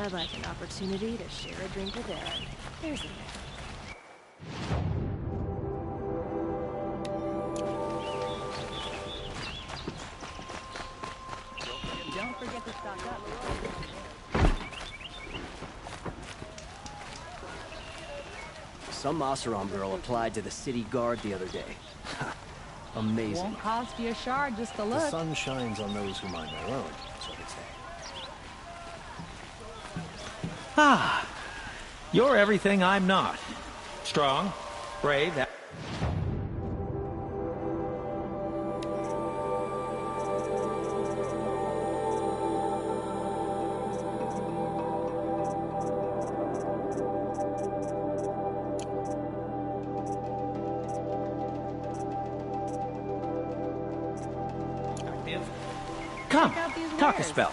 I'd like an opportunity to share a drink with Aaron. There's a man. Don't forget to stock up. Some Oseram girl applied to the city guard the other day. Amazing. Won't cost you a shard just to look. The sun shines on those who mind their own, so they say. Ah, you're everything I'm not. Strong, brave. Come, talk a spell.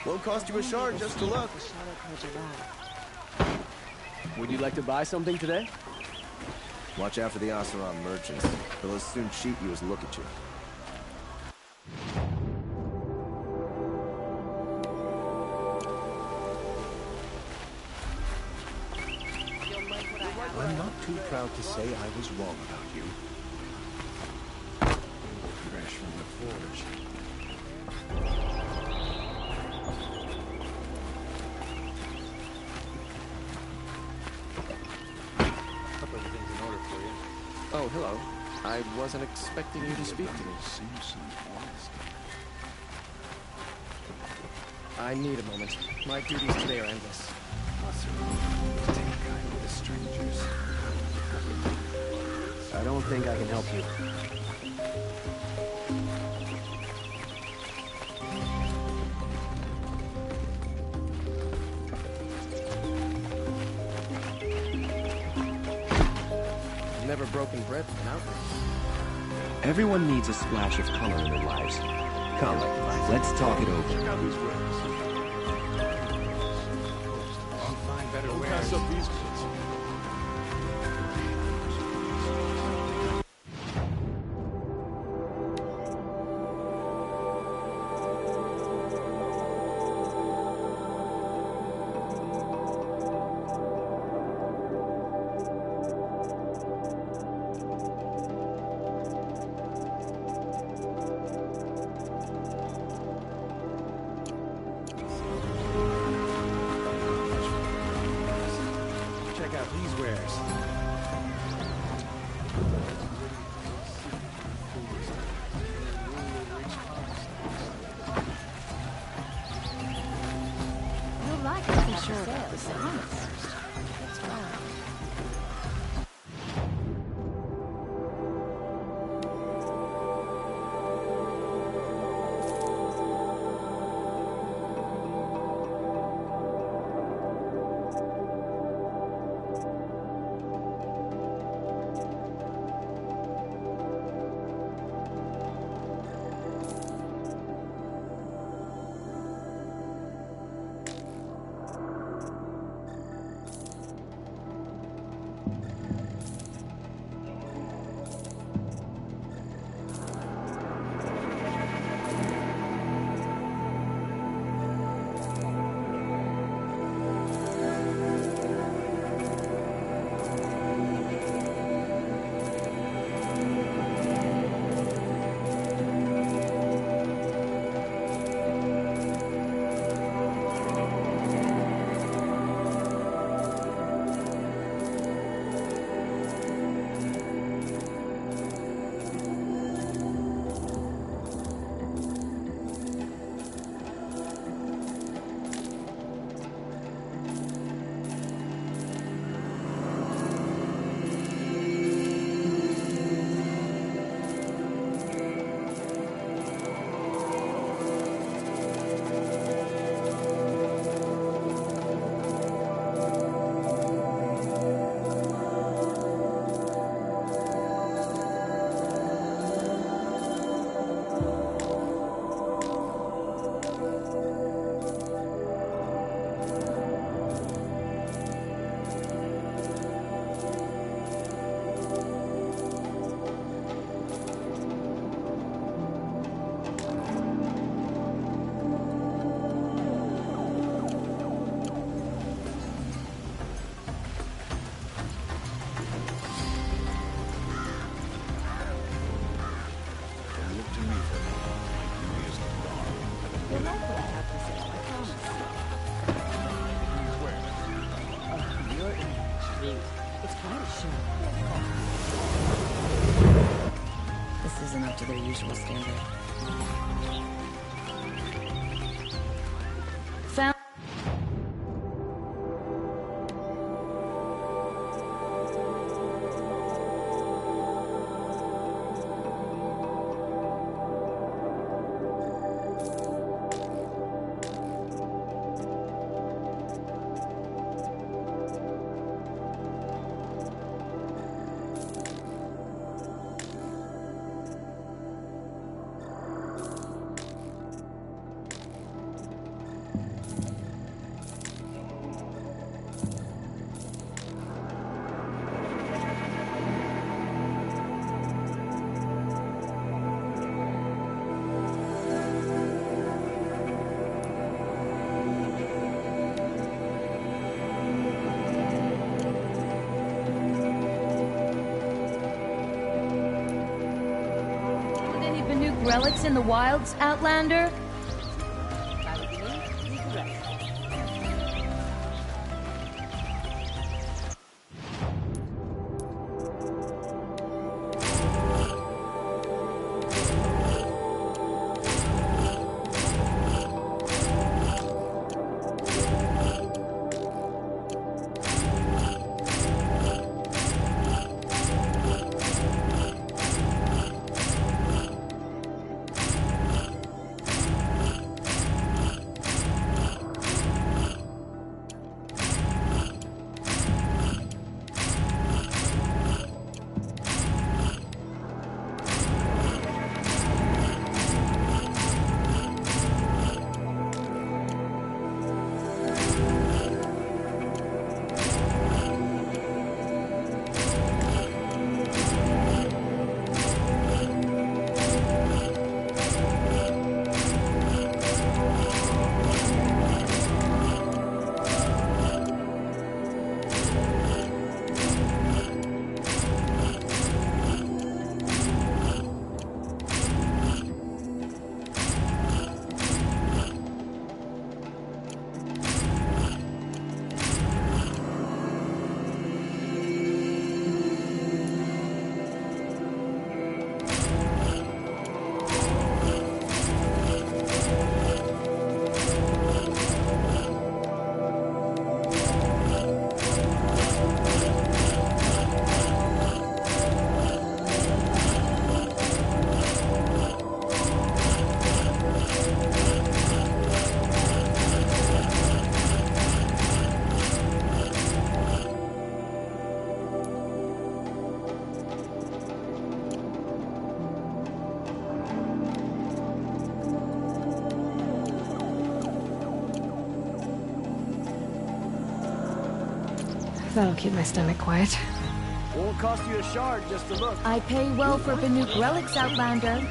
Won't cost you a shard just to look. Would you like to buy something today? Watch out for the Oseram merchants. They'll as soon cheat you as look at you. I'm not too proud to say I was wrong about you. Fresh from the forge. Hope everything's in order for you. Oh, hello. I wasn't expecting you to speak to me. I need a moment. My duties today are endless. I don't think I can help you. I've never broken bread with an outrage. Everyone needs a splash of color in their lives. Come, let's talk it over. Check out these wares. I'll find better Don't wares. pass up these kids. This isn't up to their usual standard. Found. Relics in the wilds, Outlander? That'll keep my stomach quiet. Won't cost you a shard just to look. I pay well for Banuk relics, Outlander.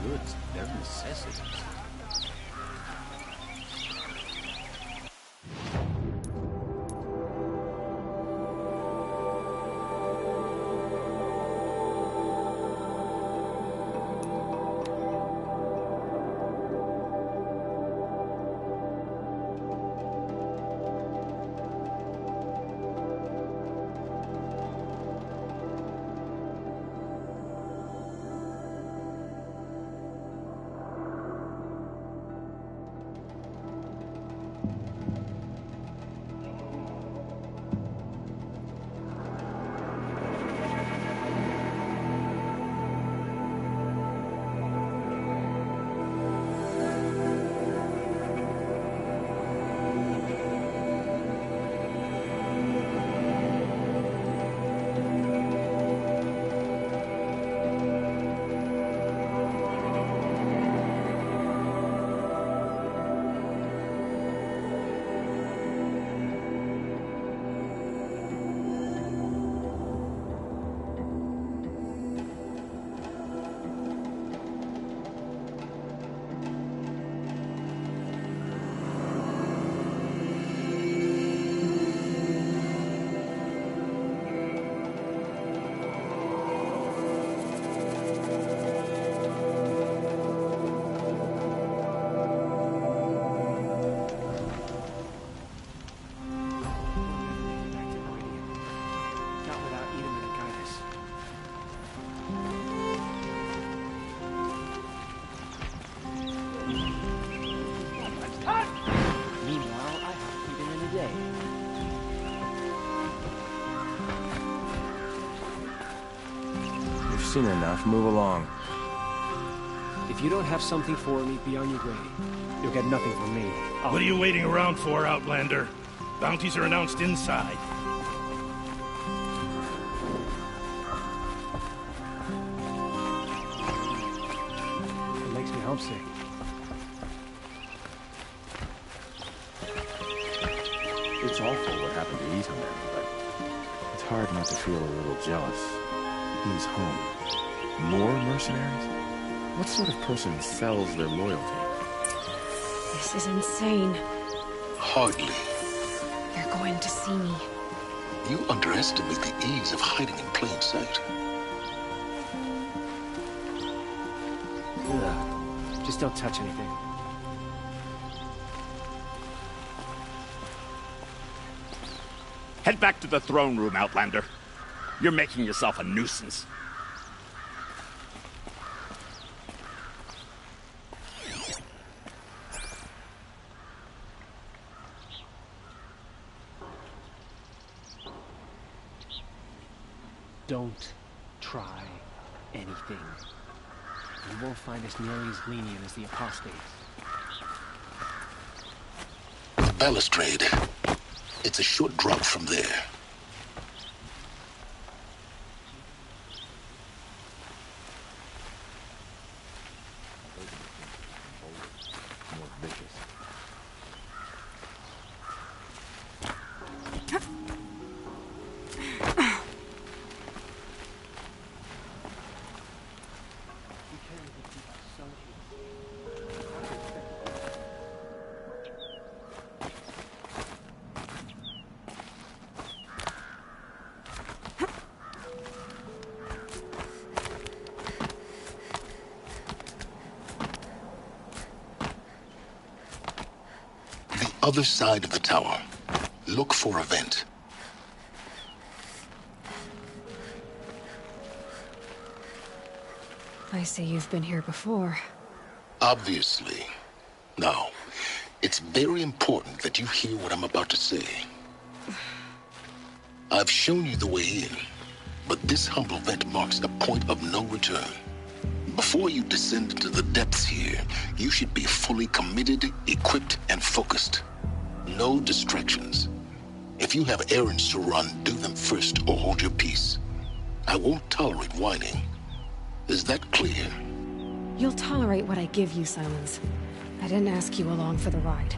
Goods, they're necessities. seen enough. Move along. If you don't have something for me, be on your way. You'll get nothing from me. What are you waiting around for, Outlander? Bounties are announced inside. It makes me homesick. It's awful what happened to Ethan, but it's hard not to feel a little jealous. He's home. More mercenaries? What sort of person sells their loyalty? This is insane. Hardly. They're going to see me. You underestimate the ease of hiding in plain sight. Ugh. Just don't touch anything. Head back to the throne room, Outlander. You're making yourself a nuisance. Don't try anything. You won't find us nearly as lenient as the apostates. The balustrade. It's a short drop from there. More vicious. Other side of the tower. Look for a vent. I see you've been here before. Obviously. Now, it's very important that you hear what I'm about to say. I've shown you the way in, but this humble vent marks a point of no return. Before you descend into the depths here, you should be fully committed, equipped, and focused. No distractions. If you have errands to run, do them first or hold your peace. I won't tolerate whining. Is that clear? You'll tolerate what I give you, Simons. I didn't ask you along for the ride.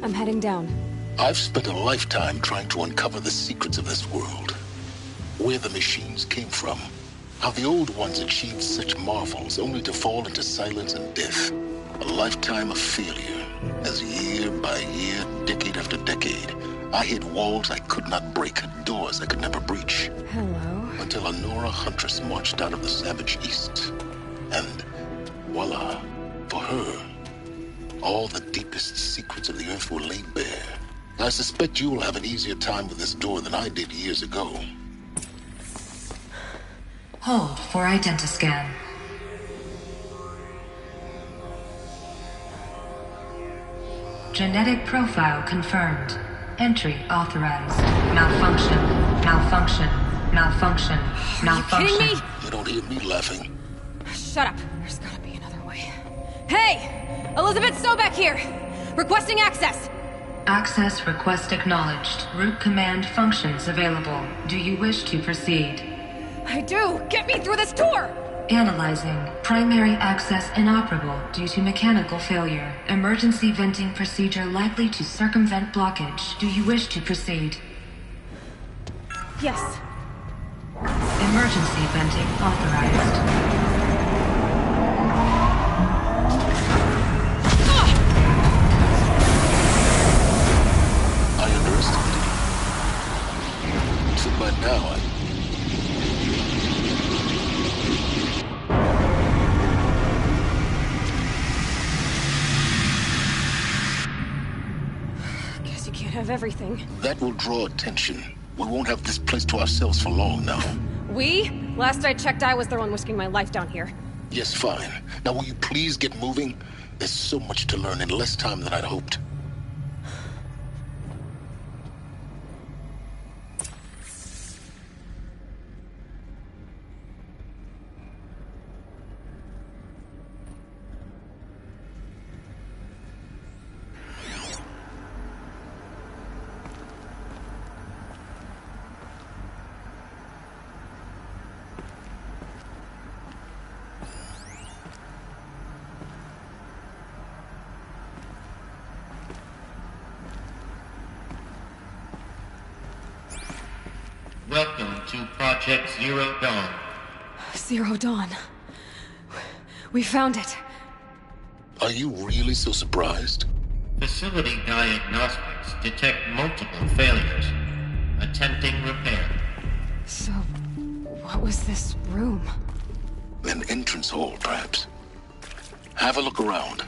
I'm heading down. I've spent a lifetime trying to uncover the secrets of this world. Where the machines came from. How the old ones achieved such marvels only to fall into silence and death. A lifetime of failure. As year by year, decade after decade, I hit walls I could not break, doors I could never breach. Hello. Until a Nora huntress marched out of the savage east. And voila, for her, all the deepest secrets of the earth were laid bare. I suspect you will have an easier time with this door than I did years ago. Hold for identiscan. Genetic profile confirmed. Entry authorized. Malfunction. Malfunction. Malfunction. Malfunction. Are you kidding me? You don't hear me laughing. Shut up. There's gotta be another way. Hey! Elizabeth Sobek here! Requesting access! Access request acknowledged. Root command functions available. Do you wish to proceed? I do! Get me through this door! Analyzing. Primary access inoperable due to mechanical failure. Emergency venting procedure likely to circumvent blockage. Do you wish to proceed? Yes. Emergency venting authorized. I underestimated you. So by now, Guess you can't have everything. that will draw attention. We won't have this place to ourselves for long now. We? Last I checked, I was the one risking my life down here. Yes, fine. Now will you please get moving? There's so much to learn in less time than I'd hoped. Welcome to Project Zero Dawn. Zero Dawn. We found it. Are you really so surprised? Facility diagnostics detect multiple failures. Attempting repair. So, what was this room? An entrance hall, perhaps. Have a look around.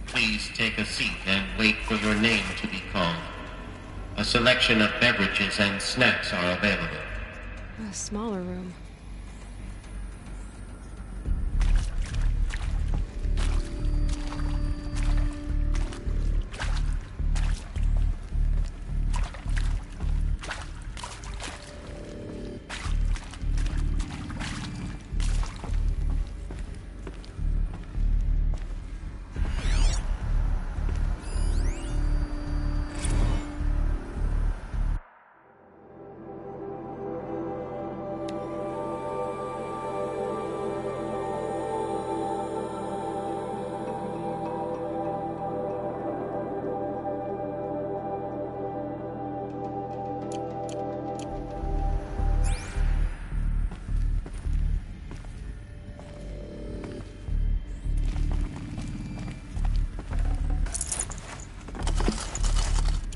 Please take a seat and wait for your name to be called. A selection of beverages and snacks are available. A smaller room.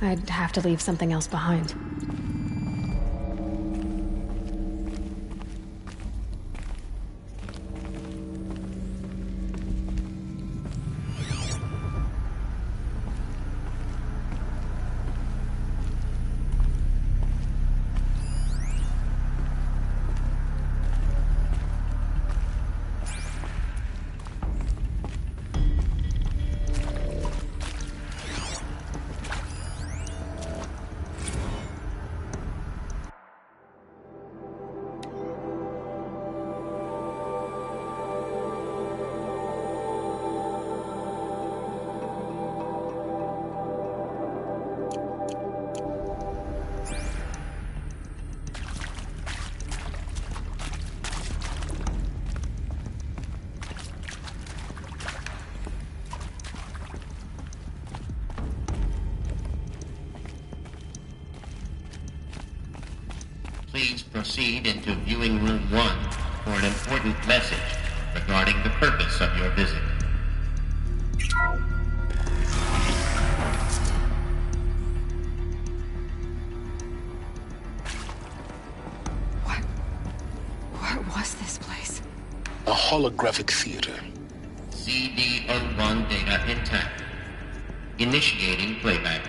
I'd have to leave something else behind. Please proceed into viewing room 1 for an important message regarding the purpose of your visit. What was this place? A holographic theater. CD01 data intact. Initiating playback.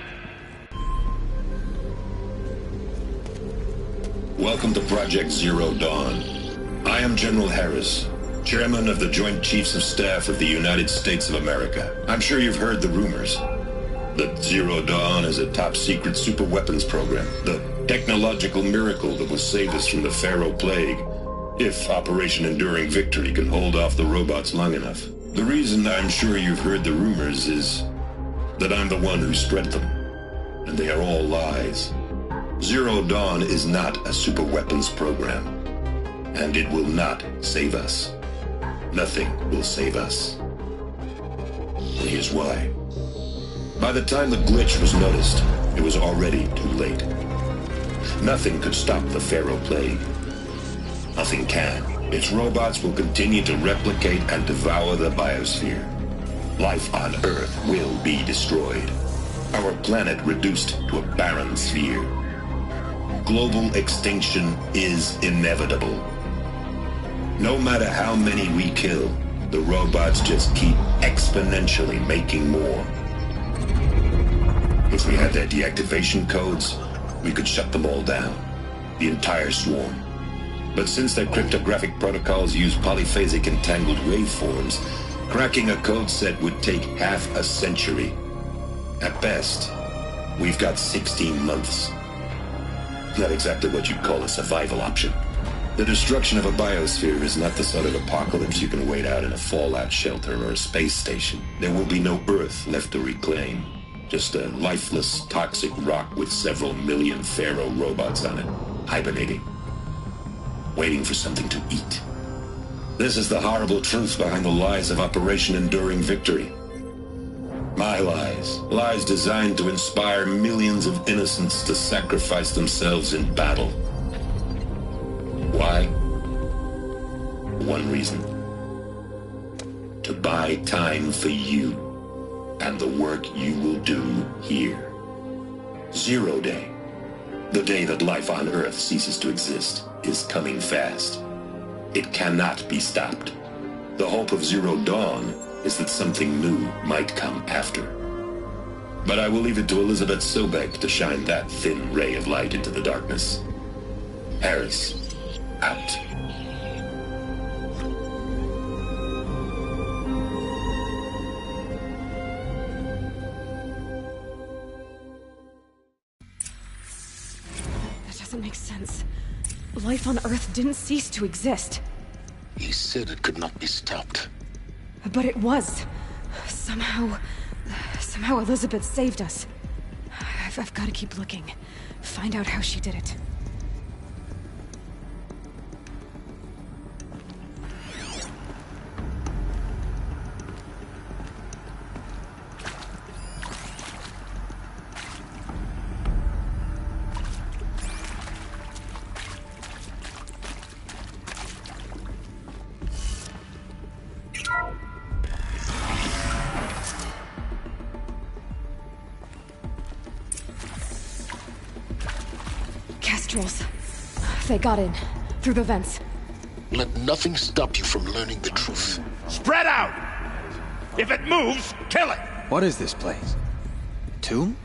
Welcome to Project Zero Dawn. I am General Harris, Chairman of the Joint Chiefs of Staff of the United States of America. I'm sure you've heard the rumors that Zero Dawn is a top-secret superweapons program, the technological miracle that will save us from the Pharaoh Plague, if Operation Enduring Victory can hold off the robots long enough. The reason I'm sure you've heard the rumors is that I'm the one who spread them, and they are all lies. Zero Dawn is not a superweapons program, and it will not save us. Nothing will save us. And here's why. By the time the glitch was noticed, it was already too late. Nothing could stop the Pharaoh Plague. Nothing can. Its robots will continue to replicate and devour the biosphere. Life on Earth will be destroyed. Our planet reduced to a barren sphere. Global extinction is inevitable. No matter how many we kill, the robots just keep exponentially making more. If we had their deactivation codes, we could shut them all down. The entire swarm. But since their cryptographic protocols use polyphasic entangled waveforms, cracking a code set would take half a century. At best, we've got 16 months. Not exactly what you'd call a survival option. The destruction of a biosphere is not the sort of apocalypse you can wait out in a fallout shelter or a space station. There will be no Earth left to reclaim. Just a lifeless, toxic rock with several million Pharaoh robots on it, hibernating, waiting for something to eat. This is the horrible truth behind the lies of Operation Enduring Victory. My lies. Lies designed to inspire millions of innocents to sacrifice themselves in battle. Why? One reason. To buy time for you and the work you will do here. Zero Day. The day that life on Earth ceases to exist is coming fast. It cannot be stopped. The hope of Zero Dawn is that something new might come after. But I will leave it to Elizabeth Sobek to shine that thin ray of light into the darkness. Harris, out. That doesn't make sense. Life on Earth didn't cease to exist. He said it could not be stopped. But it was. Somehow Elizabeth saved us. I've got to keep looking. Find out how she did it. nostrils. They got in, through the vents. Let nothing stop you from learning the truth. Spread out! If it moves, kill it! What is this place? Tomb?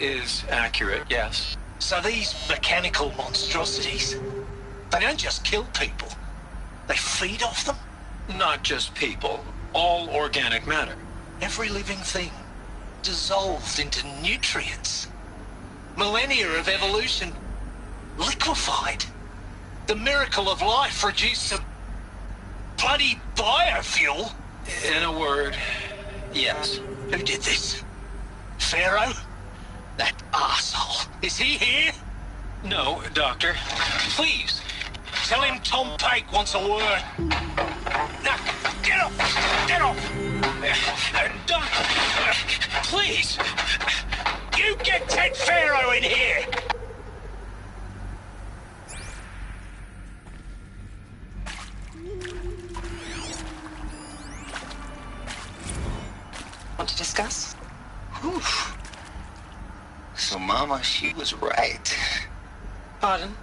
Is accurate, yes. So these mechanical monstrosities, they don't just kill people, they feed off them? Not just people, all organic matter. Every living thing, dissolved into nutrients. Millennia of evolution, liquefied. The miracle of life reduced to bloody biofuel. In a word, yes. Who did this? Pharaoh? That arsehole. Is he here? No, Doctor. Please, tell him Tom Pake wants a word. Now, get off! Get off! Doctor, please, you get Ted Pharaoh in here! Want to discuss? Oof. So, Mama, she was right. Pardon?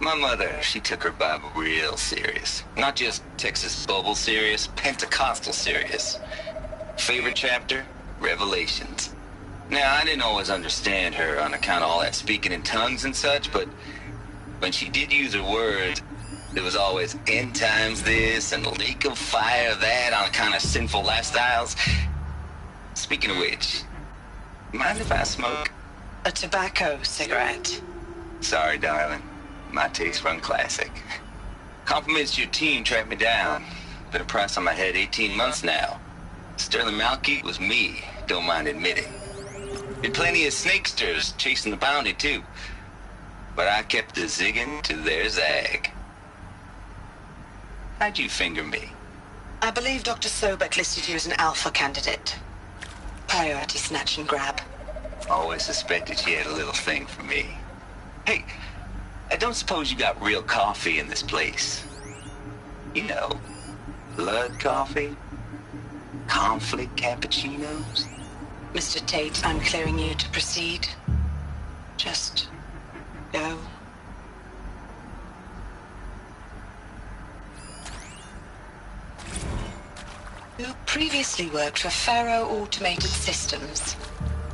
My mother, she took her Bible real serious. Not just Texas Bible serious, Pentecostal serious. Favorite chapter? Revelations. Now, I didn't always understand her on account of all that speaking in tongues and such, but when she did use her words, there was always end times this and lake of fire that on account of sinful lifestyles. Speaking of which, mind if I smoke? A tobacco cigarette. Sorry, darling. My taste run classic. Compliments to your team tracked me down. Been a price on my head 18 months now. Sterling Malky was me, don't mind admitting. Been plenty of snakesters chasing the bounty, too. But I kept the zigging to their zag. How'd you finger me? I believe Dr. Sobek listed you as an alpha candidate. Priority snatch and grab. Always suspected she had a little thing for me. Hey, I don't suppose you got real coffee in this place. You know, blood coffee? Conflict cappuccinos? Mr. Tate, I'm clearing you to proceed. Just go. You previously worked for Pharaoh Automated Systems.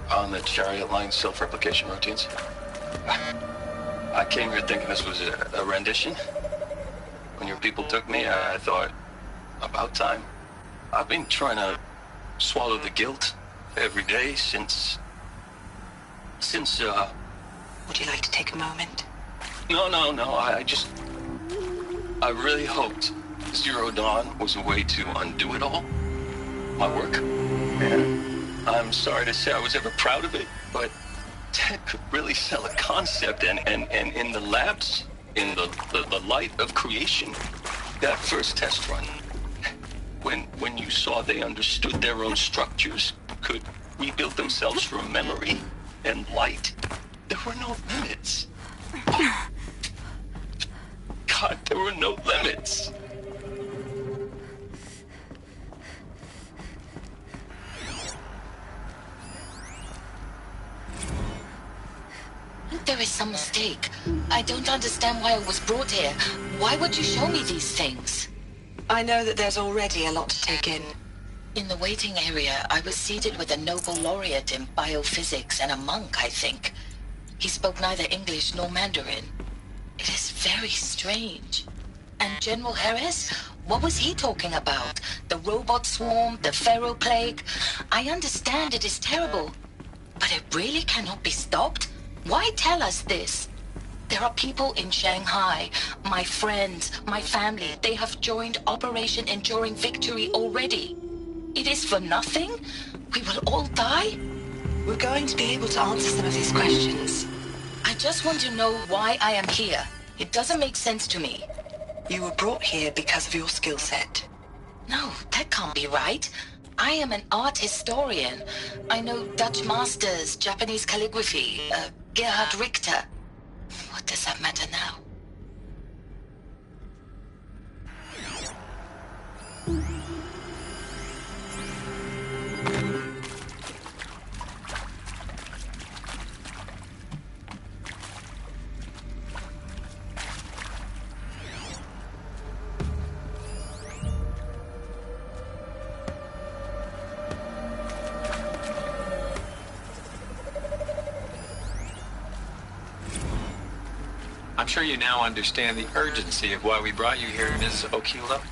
On the Chariot Line self-replication routines. I came here thinking this was a rendition. When your people took me, I thought, about time. I've been trying to swallow the guilt every day since... Would you like to take a moment? No, I really hoped Zero Dawn was a way to undo it all. My work. And I'm sorry to say I was ever proud of it, but Ted could really sell a concept, and in the labs, in the light of creation, that first test run, when you saw they understood their own structures, could rebuild themselves from memory, and light. There were no limits. God, there were no limits. There is some mistake. I don't understand why I was brought here. Why would you show me these things? I know that there's already a lot to take in. In the waiting area, I was seated with a Nobel laureate in biophysics and a monk, I think. He spoke neither English nor Mandarin. It is very strange. And General Harris? What was he talking about? The robot swarm, the Pharaoh plague? I understand it is terrible, but it really cannot be stopped? Why tell us this? There are people in Shanghai, my friends, my family. They have joined Operation Enduring Victory already. It is for nothing? We will all die? We're going to be able to answer some of these questions. I just want to know why I am here. It doesn't make sense to me. You were brought here because of your skill set. No, that can't be right. I am an art historian. I know Dutch masters, Japanese calligraphy, Gerhard Richter. What does that matter now? I'm sure you now understand the urgency of why we brought you here, Ms. Okilo.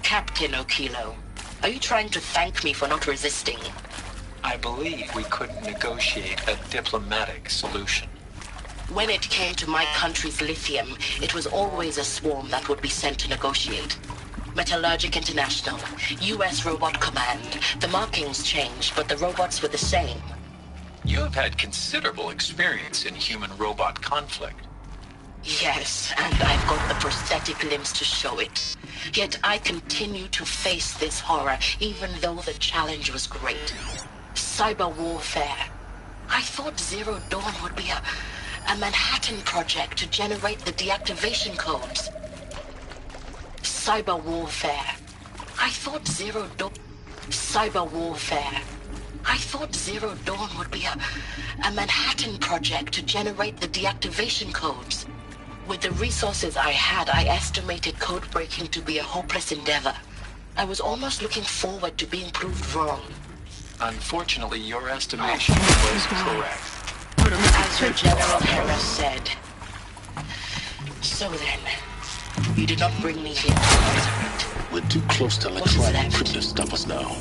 Captain Okilo, are you trying to thank me for not resisting? I believe we couldn't negotiate a diplomatic solution. When it came to my country's lithium, it was always a swarm that would be sent to negotiate. Metallurgic International, U.S. Robot Command. The markings changed, but the robots were the same. You have had considerable experience in human-robot conflict. Yes, and I've got the prosthetic limbs to show it. Yet I continue to face this horror, even though the challenge was great. Cyber warfare. I thought Zero Dawn would be a Manhattan project to generate the deactivation codes. Cyber warfare. I thought Zero Dawn... Cyber warfare. I thought Zero Dawn would be a Manhattan project to generate the deactivation codes. With the resources I had, I estimated code breaking to be a hopeless endeavor. I was almost looking forward to being proved wrong. Unfortunately, your estimation was correct. As your General Harris said. So then, you did not bring me here to answer it. We're too close to electronic encryption to stop us now.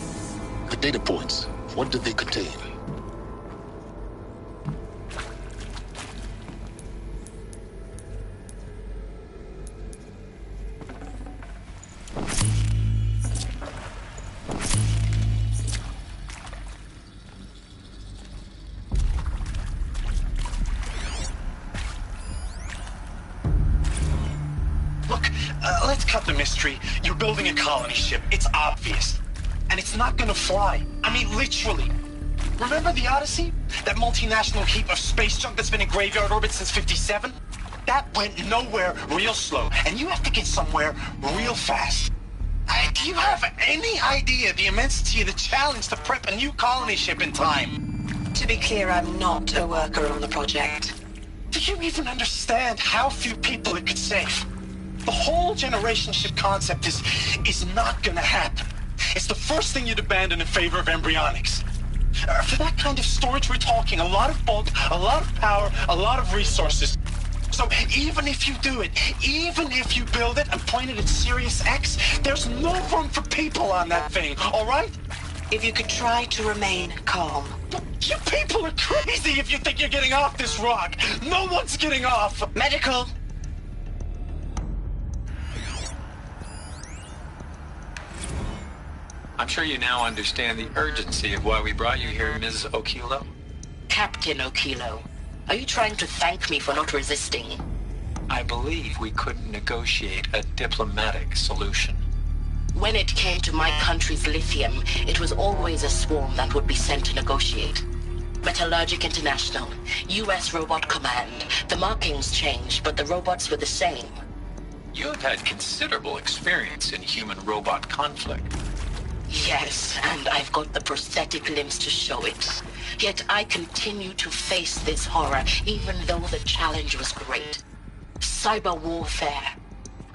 The data points, what do they contain? Let's cut the mystery. You're building a colony ship. It's obvious. And it's not gonna fly. I mean, literally. Remember the Odyssey? That multinational heap of space junk that's been in graveyard orbit since '57? That went nowhere real slow. And you have to get somewhere real fast. Do you have any idea the immensity of the challenge to prep a new colony ship in time? To be clear, I'm not a worker on the project. Do you even understand how few people it could save? The whole generation ship concept is not gonna happen. It's the first thing you'd abandon in favor of embryonics. For that kind of storage, we're talking a lot of bulk, a lot of power, a lot of resources. So even if you do it, even if you build it and point it at Sirius X, there's no room for people on that thing, all right? If you could try to remain calm. You people are crazy if you think you're getting off this rock. No one's getting off. Medical. I'm sure you now understand the urgency of why we brought you here, Ms. Okilo. Captain Okilo, are you trying to thank me for not resisting? I believe we couldn't negotiate a diplomatic solution. When it came to my country's lithium, it was always a swarm that would be sent to negotiate. Metallurgic International, U.S. Robot Command. The markings changed, but the robots were the same. You have had considerable experience in human-robot conflict. Yes, and I've got the prosthetic limbs to show it. Yet I continue to face this horror, even though the challenge was great. Cyber warfare.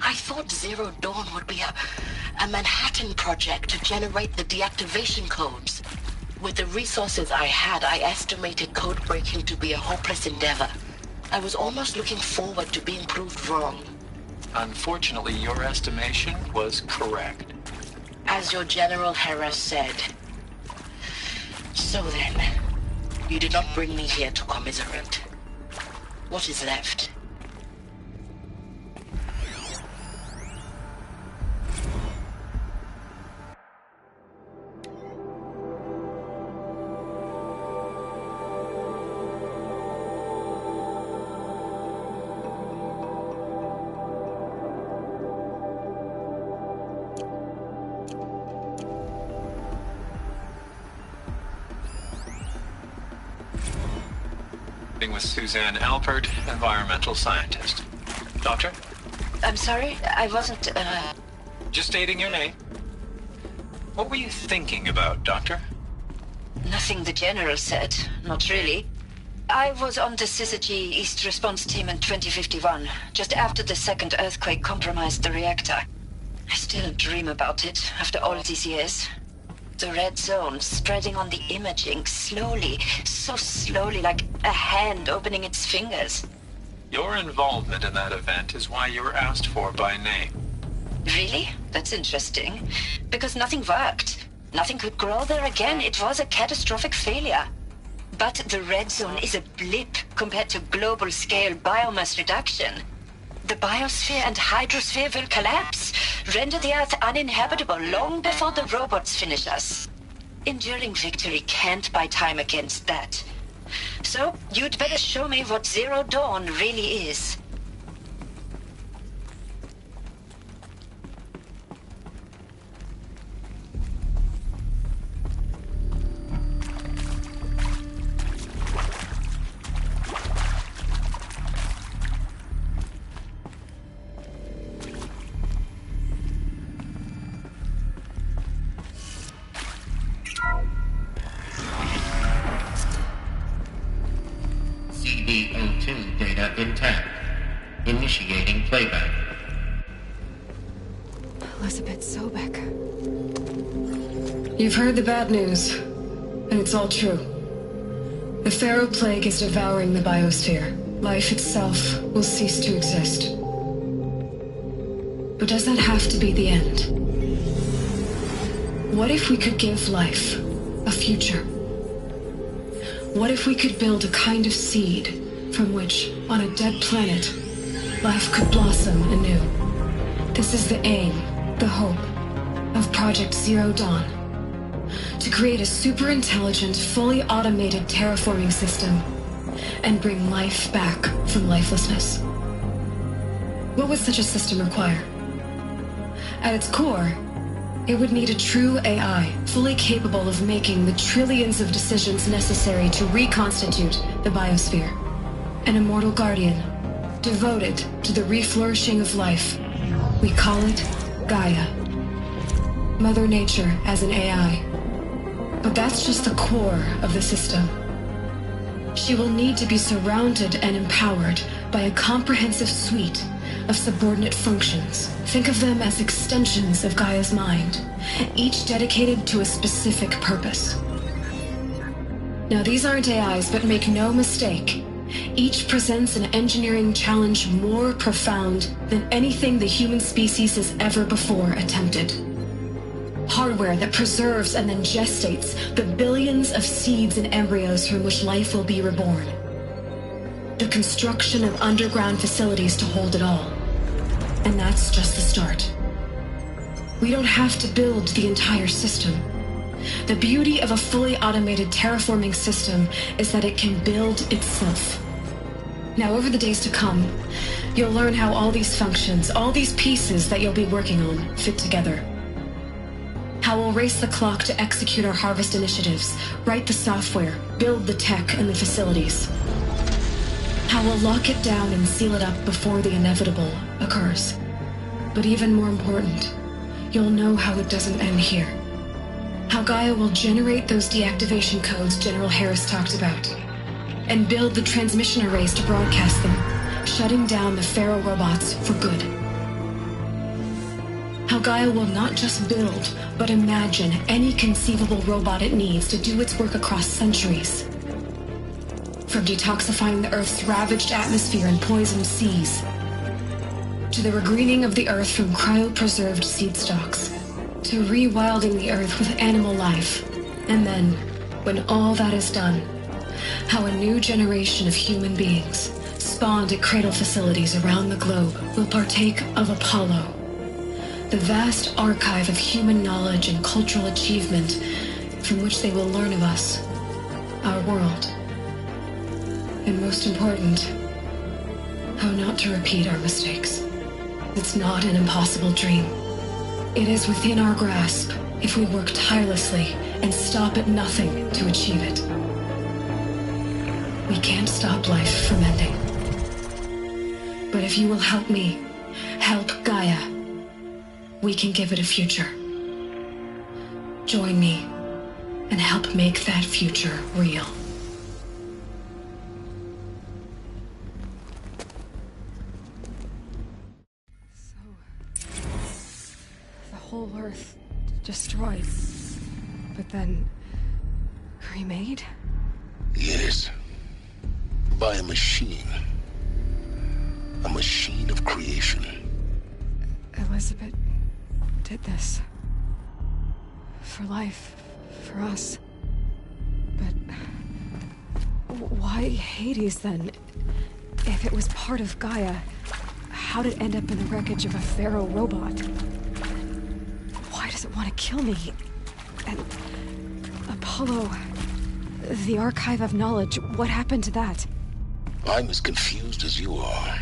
I thought Zero Dawn would be a Manhattan project to generate the deactivation codes. With the resources I had, I estimated code breaking to be a hopeless endeavor. I was almost looking forward to being proved wrong. Unfortunately, your estimation was correct. As your General Harris said. So then, you did not bring me here to commiserate. What is left? With Suzanne Alpert, environmental scientist. Doctor? I'm sorry, I wasn't, Just stating your name. What were you thinking about, Doctor? Nothing the General said, not really. I was on the Syzygy East Response Team in 2051, just after the second earthquake compromised the reactor. I still dream about it, after all these years. The red zone spreading on the imaging, slowly, so slowly, like a hand opening its fingers. Your involvement in that event is why you were asked for by name. Really? That's interesting. Because nothing worked. Nothing could grow there again. It was a catastrophic failure. But the red zone is a blip compared to global-scale biomass reduction. The biosphere and hydrosphere will collapse, render the Earth uninhabitable long before the robots finish us. Enduring victory can't buy time against that. So, you'd better show me what Zero Dawn really is. CD02 data intact. Initiating playback. Elizabeth Sobek. You've heard the bad news, and it's all true. The Pharaoh Plague is devouring the biosphere. Life itself will cease to exist. But does that have to be the end? What if we could give life a future? What if we could build a kind of seed from which, on a dead planet, life could blossom anew? This is the aim, the hope, of Project Zero Dawn. To create a super-intelligent, fully automated terraforming system and bring life back from lifelessness. What would such a system require? At its core, it would need a true AI, fully capable of making the trillions of decisions necessary to reconstitute the biosphere. An immortal guardian, devoted to the reflourishing of life. We call it Gaia. Mother Nature as an AI. But that's just the core of the system. She will need to be surrounded and empowered by a comprehensive suite of subordinate functions. Think of them as extensions of Gaia's mind, each dedicated to a specific purpose. Now, these aren't AIs, but make no mistake, each presents an engineering challenge more profound than anything the human species has ever before attempted. Hardware that preserves and then gestates the billions of seeds and embryos from which life will be reborn. The construction of underground facilities to hold it all. And that's just the start. We don't have to build the entire system. The beauty of a fully automated terraforming system is that it can build itself. Now, over the days to come, you'll learn how all these functions, all these pieces that you'll be working on, fit together. How How we'll race the clock to execute our harvest initiatives, write the software, build the tech and the facilities. How we'll lock it down and seal it up before the inevitable occurs. But even more important, you'll know how it doesn't end here. How Gaia will generate those deactivation codes General Harris talked about, and build the transmission arrays to broadcast them, shutting down the Pharaoh robots for good. How Gaia will not just build, but imagine any conceivable robot it needs to do its work across centuries. From detoxifying the Earth's ravaged atmosphere and poisoned seas, to the regreening of the Earth from cryopreserved seed stalks, to rewilding the Earth with animal life. And then, when all that is done, how a new generation of human beings, spawned at cradle facilities around the globe, will partake of Apollo, the vast archive of human knowledge and cultural achievement from which they will learn of us, our world. And most important, how not to repeat our mistakes. It's not an impossible dream. It is within our grasp if we work tirelessly and stop at nothing to achieve it. We can't stop life from ending. But if you will help me, help Gaia, we can give it a future. Join me and help make that future real. Whole Earth destroyed, but then remade? Yes. By a machine. A machine of creation. Elizabeth did this. For life. For us. But why Hades then? If it was part of Gaia, how'd it end up in the wreckage of a Pharaoh robot? Why does it want to kill me? And Apollo, the archive of knowledge, what happened to that? I'm as confused as you are.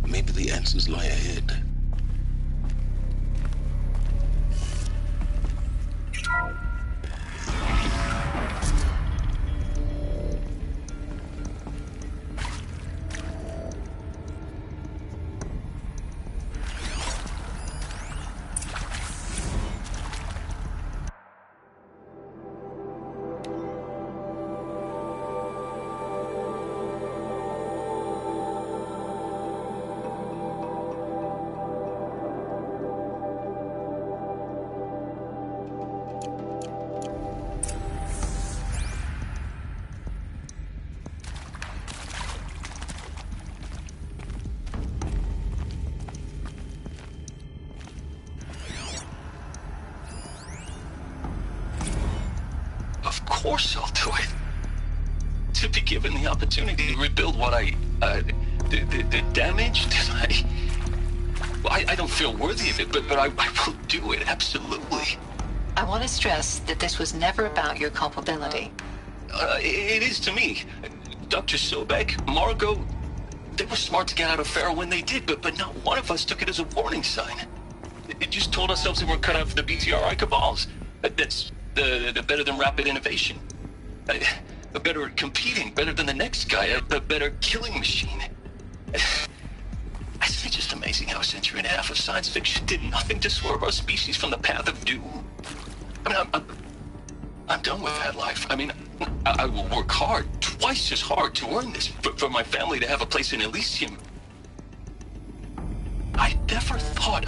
Maybe the answers lie ahead. Of course I'll do it. To be given the opportunity to rebuild what the damage that I don't feel worthy of it, but I will do it, absolutely. I want to stress that this was never about your culpability. It is to me. Dr. Sobek, Margot, they were smart to get out of Pharaoh when they did, but not one of us took it as a warning sign. It just told ourselves that we're cut out for the BTRI cabals. That's the better than rapid innovation. Better at competing, better than the next guy, a better killing machine. It's just amazing how a century and a half of science fiction did nothing to swerve our species from the path of doom. I mean, I'm done with that life. I mean, I will work hard, twice as hard to earn this, for my family to have a place in Elysium. I never thought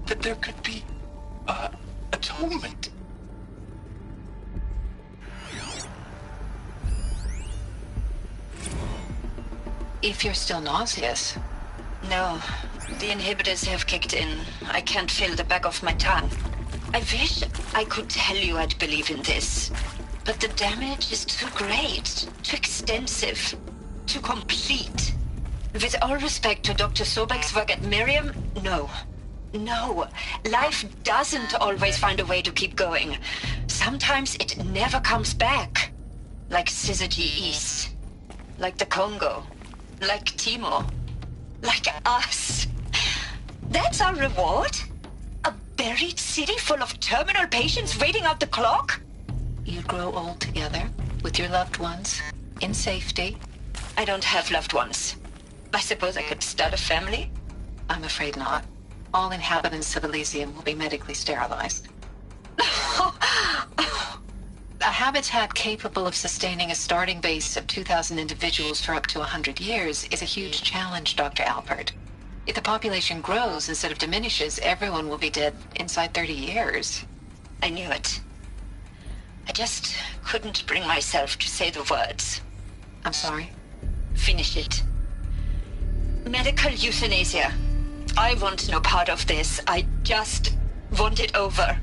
that there could be, atonement. If you're still nauseous. No, the inhibitors have kicked in. I can't feel the back of my tongue. I wish I could tell you I'd believe in this. But the damage is too great, too extensive, too complete. With all respect to Dr. Sobek's work at Miriam, no. No, life doesn't always find a way to keep going. Sometimes it never comes back. Like Syzygy East. Like the Congo. Like Timor. Like us. That's our reward? A buried city full of terminal patients waiting out the clock? You'd grow old together, with your loved ones, in safety. I don't have loved ones. I suppose I could start a family? I'm afraid not. All inhabitants of Elysium will be medically sterilized. A habitat capable of sustaining a starting base of 2,000 individuals for up to 100 years is a huge challenge, Dr. Alpert. If the population grows instead of diminishes, everyone will be dead inside 30 years. I knew it. I just couldn't bring myself to say the words. I'm sorry? Finish it. Medical euthanasia. I want no part of this. I just want it over.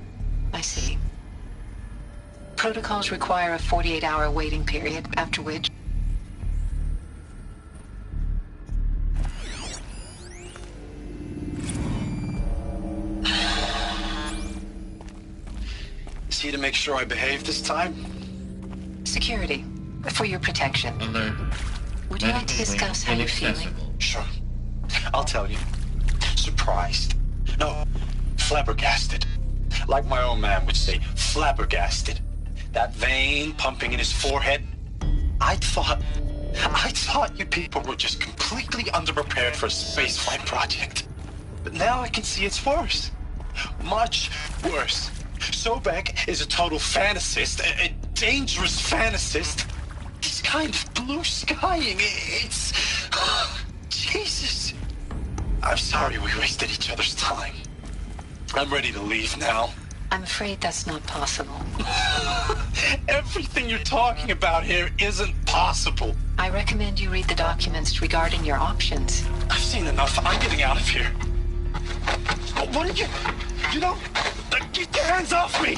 I see. Protocols require a 48-hour waiting period, after which... Is he to make sure I behave this time? Security. For your protection. Alert. Would you like to discuss how you're feeling? Sure. I'll tell you. Surprised. No, flabbergasted. Like my old man would say, flabbergasted. That vein pumping in his forehead. I thought you people were just completely underprepared for a spaceflight project. But now I can see it's worse. Much worse. Sobek is a total fantasist, a dangerous fantasist. This kind of blue skying, it's... Jesus. I'm sorry we wasted each other's time. I'm ready to leave now. I'm afraid that's not possible. Everything you're talking about here isn't possible. I recommend you read the documents regarding your options. I've seen enough. I'm getting out of here. What did you... You know... Get your hands off me!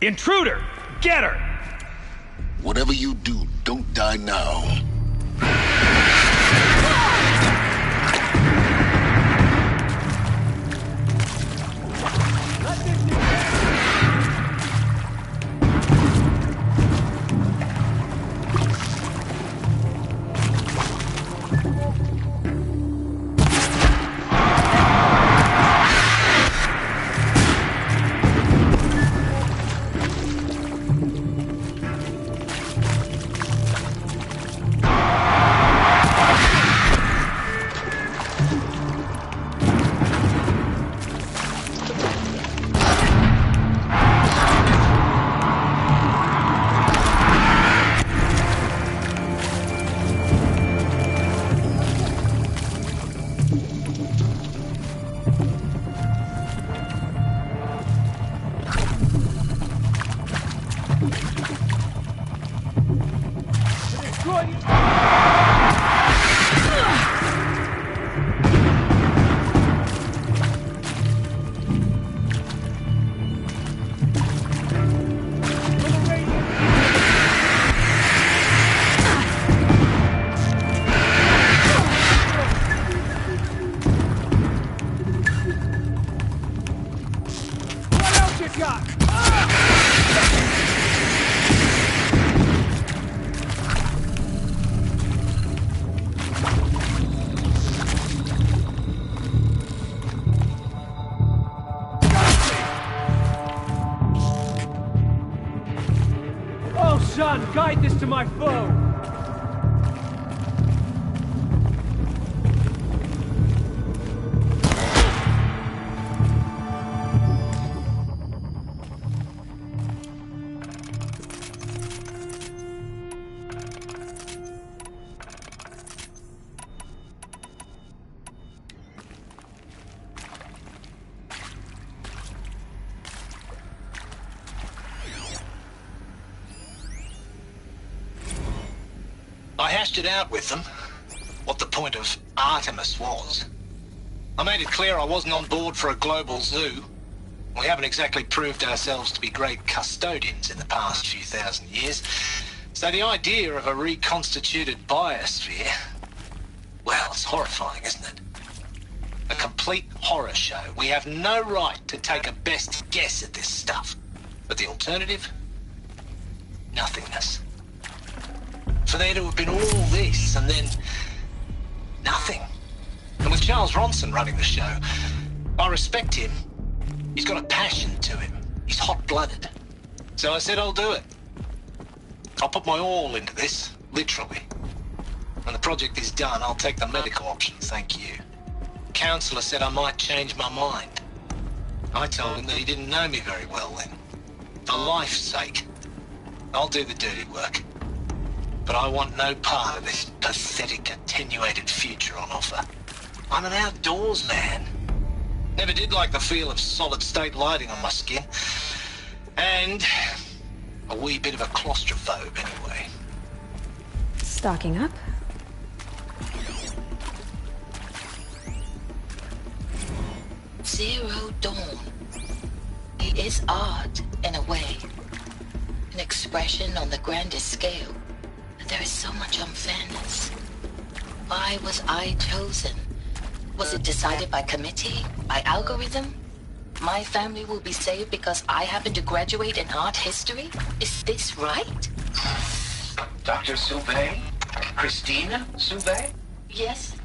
Intruder! Get her! Whatever you do, don't die now. Son, guide this to my foe! I hashed it out with them, what the point of Artemis was. I made it clear I wasn't on board for a global zoo. We haven't exactly proved ourselves to be great custodians in the past few thousand years. So the idea of a reconstituted biosphere, well, it's horrifying, isn't it? A complete horror show. We have no right to take a best guess at this stuff. But the alternative? Nothingness. For there to have been all this, and then nothing. And with Charles Ronson running the show, I respect him. He's got a passion to him. He's hot-blooded. So I said I'll do it. I'll put my all into this, literally. When the project is done, I'll take the medical option, thank you. Counselor said I might change my mind. I told him that he didn't know me very well then. For life's sake, I'll do the dirty work. But I want no part of this pathetic, attenuated future on offer. I'm an outdoors man. Never did like the feel of solid-state lighting on my skin. And a wee bit of a claustrophobe, anyway. Stocking up? Zero Dawn. It is art, in a way. An expression on the grandest scale. But there is so much unfairness. Why was I chosen? Was it decided by committee? By algorithm? My family will be saved because I happen to graduate in art history? Is this right? Dr. Soubet? Christina Soubet? Yes.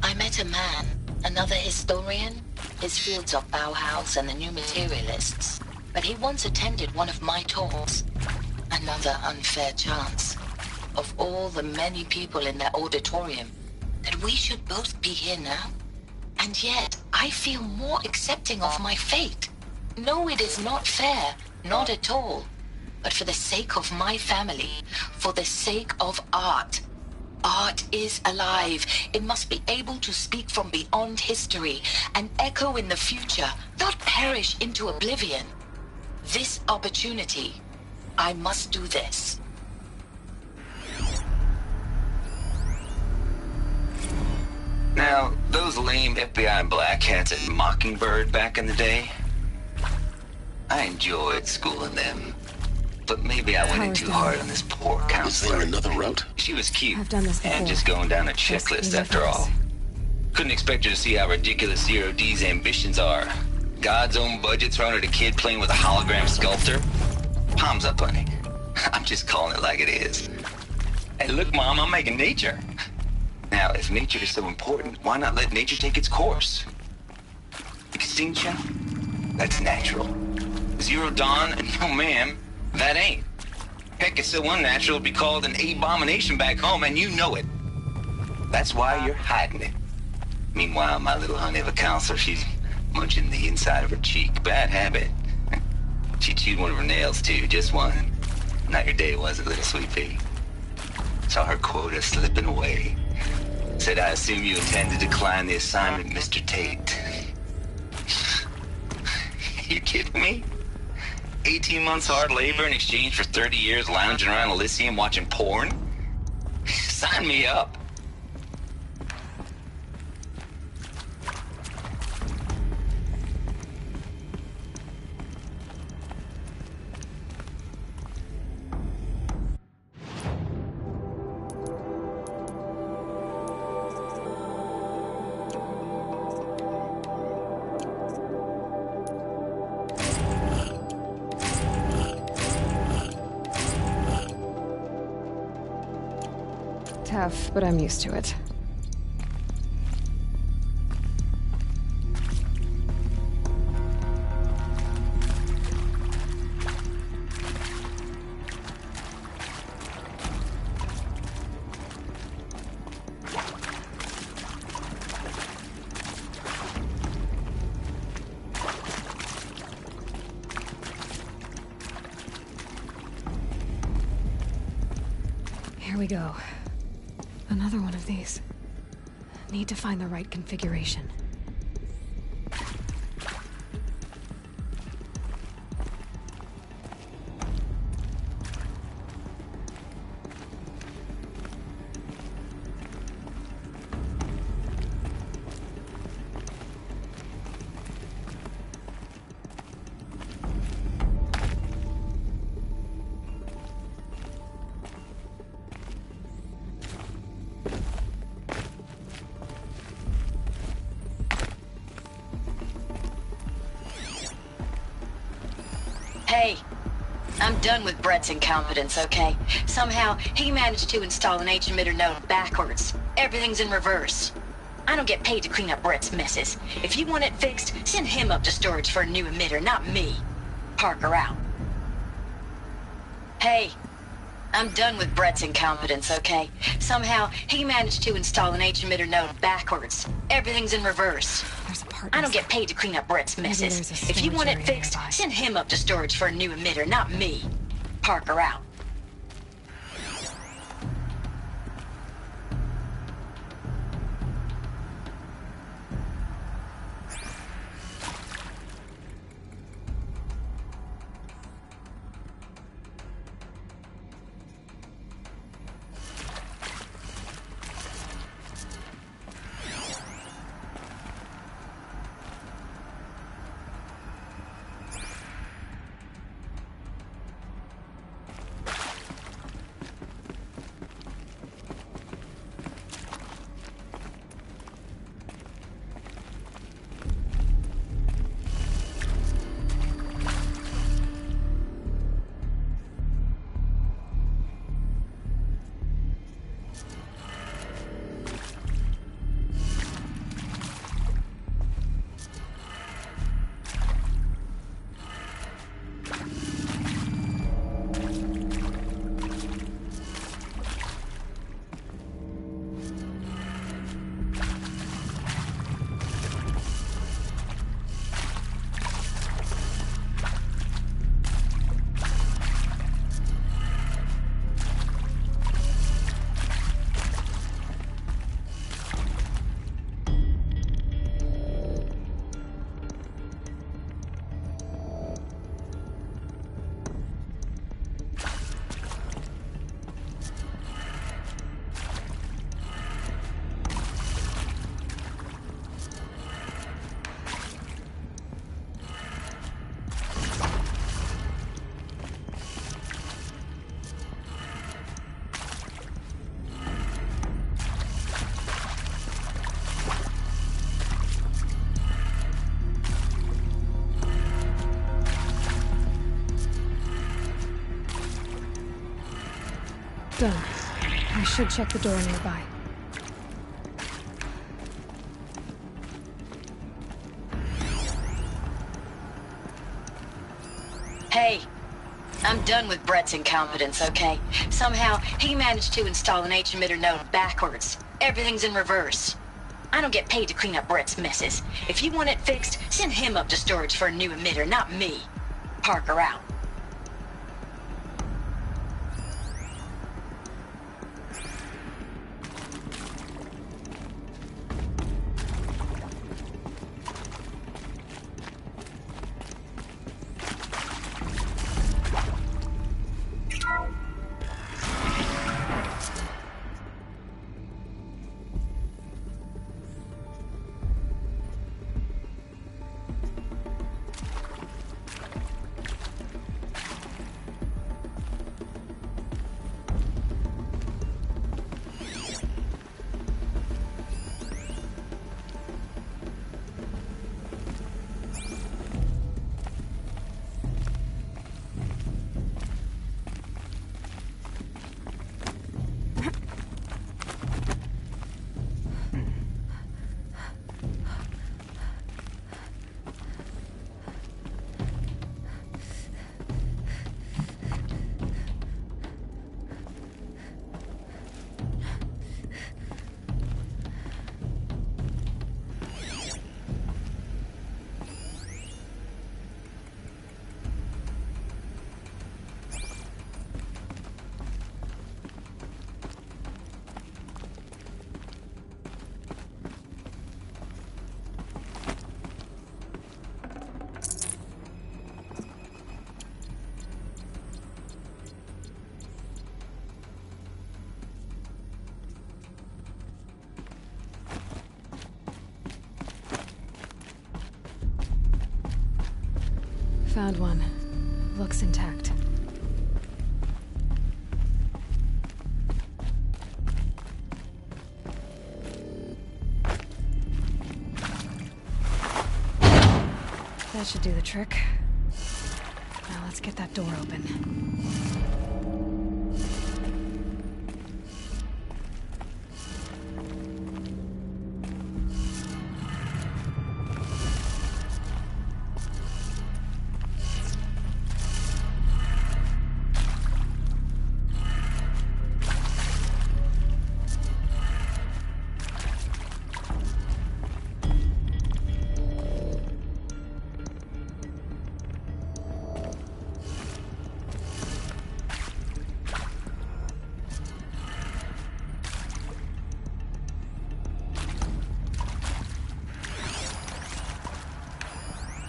I met a man, another historian. His fields are Bauhaus and the New Materialists. But he once attended one of my talks. Another unfair chance. Of all the many people in that auditorium, that we should both be here now. And yet, I feel more accepting of my fate. No, it is not fair. Not at all. But for the sake of my family, for the sake of art. Art is alive. It must be able to speak from beyond history and echo in the future, not perish into oblivion. This opportunity, I must do this. Now, those lame FBI black hats at Mockingbird back in the day, I enjoyed schooling them. But maybe I went in too hard on this poor counselor. Is there another route? She was cute. I've done this before. And just going down a checklist after all. Couldn't expect her to see how ridiculous Zero D's ambitions are. God's own budget thrown at a kid playing with a hologram sculptor? Palms up, honey. I'm just calling it like it is. Hey, look, Mom, I'm making nature. Now, if nature is so important, why not let nature take its course? Extinction? That's natural. Zero Dawn? No, ma'am. That ain't. Heck, it's so unnatural it'd be called an abomination back home, and you know it. That's why you're hiding it. Meanwhile, my little honey of a counselor, she's munching the inside of her cheek. Bad habit. She chewed one of her nails, too. Just one. Not your day, was it, little sweet pea? Saw her quota slipping away. Said, I assume you intend to decline the assignment, Mr. Tate. You kidding me? 18 months hard labor in exchange for 30 years lounging around Elysium watching porn? Sign me up. Tough, but I'm used to it. Here we go. Another one of these. Need to find the right configuration. Hey, I'm done with Brett's incompetence, okay? Somehow, he managed to install an H-emitter node backwards. Everything's in reverse. I don't get paid to clean up Brett's messes. If you want it fixed, send him up to storage for a new emitter, not me. Parker out. Hey, I'm done with Brett's incompetence, okay? Somehow, he managed to install an H-emitter node backwards. Everything's in reverse. I don't get paid to clean up Brett's messes. If you want it fixed, send him up to storage for a new emitter, not me. Parker out. Done. I should check the door nearby. Hey, I'm done with Brett's incompetence, okay? Somehow, he managed to install an H-emitter node backwards. Everything's in reverse. I don't get paid to clean up Brett's messes. If you want it fixed, send him up to storage for a new emitter, not me. Parker out. Found one. Looks intact. That should do the trick. Now let's get that door open.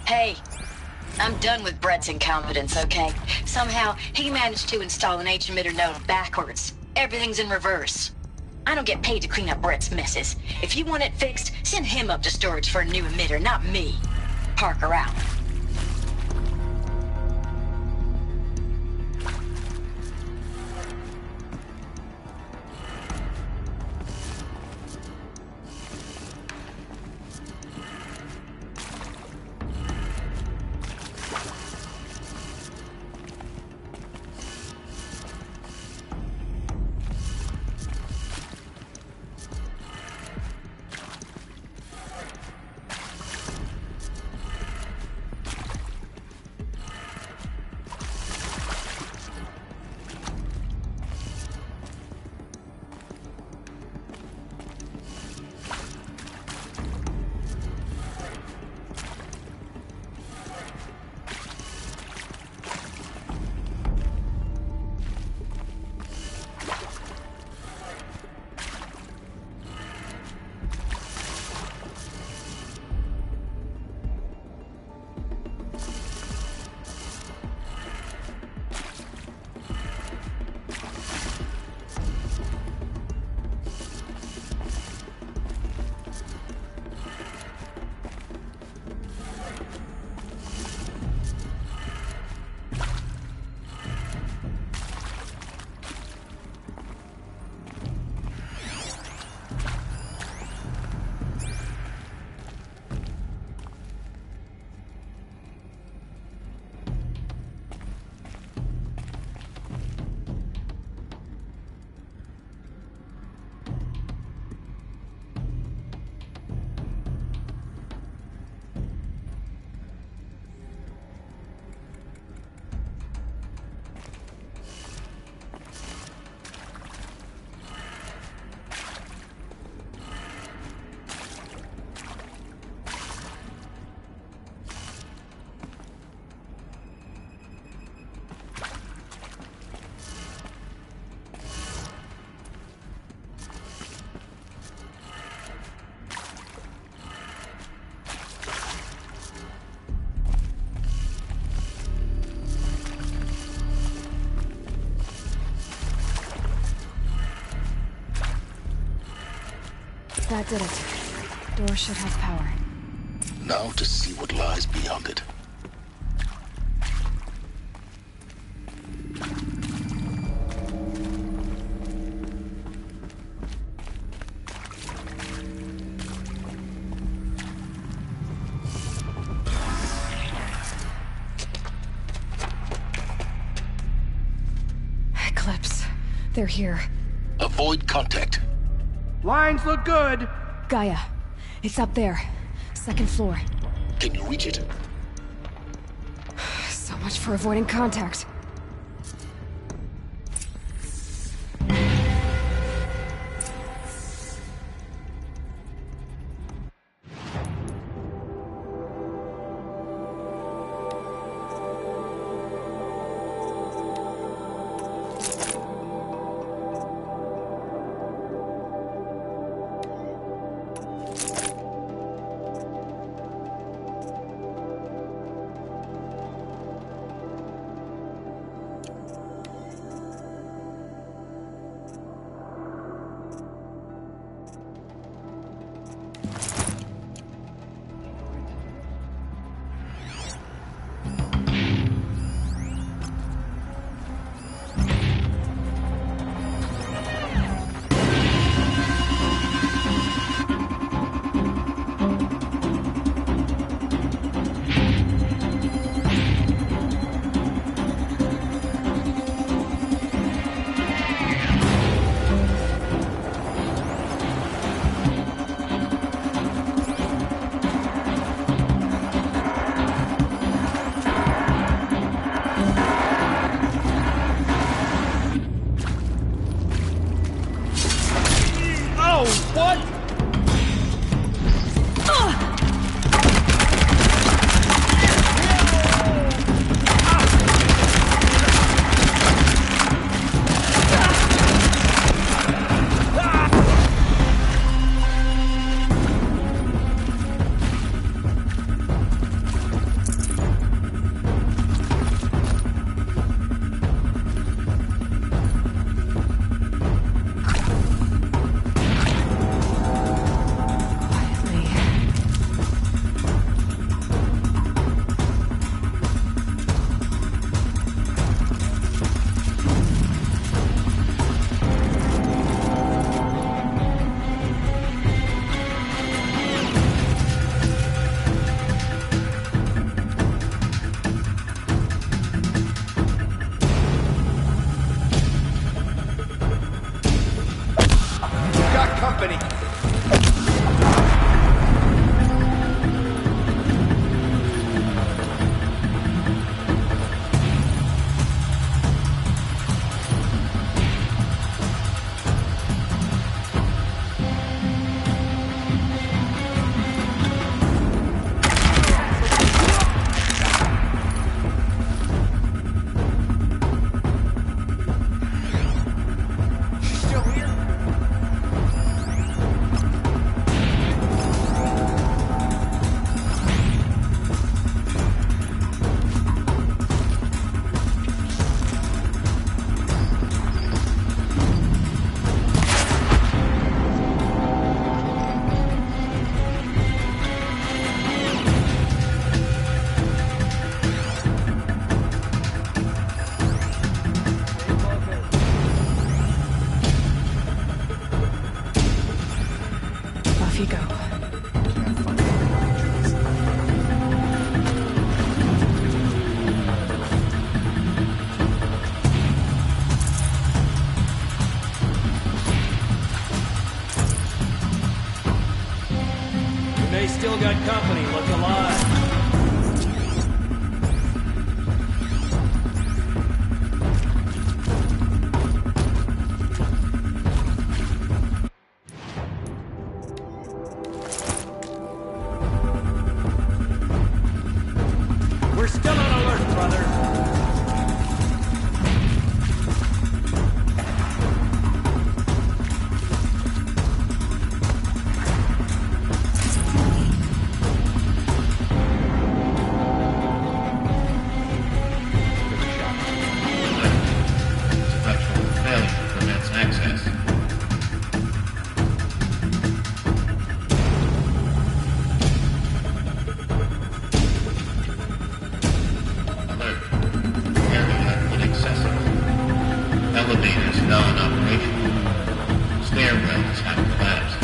Hey, I'm done with Brett's incompetence, okay? Somehow, he managed to install an H-emitter node backwards. Everything's in reverse. I don't get paid to clean up Brett's messes. If you want it fixed, send him up to storage for a new emitter, not me. Parker out. That did it. Door should have power. Now to see what lies beyond it. Eclipse. They're here. Avoid contact. Lines look good. Gaia. It's up there. Second floor. Can you reach it? So much for avoiding contact. Still got company. Look alive. We're still on alert, brother. elevators non-operational. Stairwells have collapsed.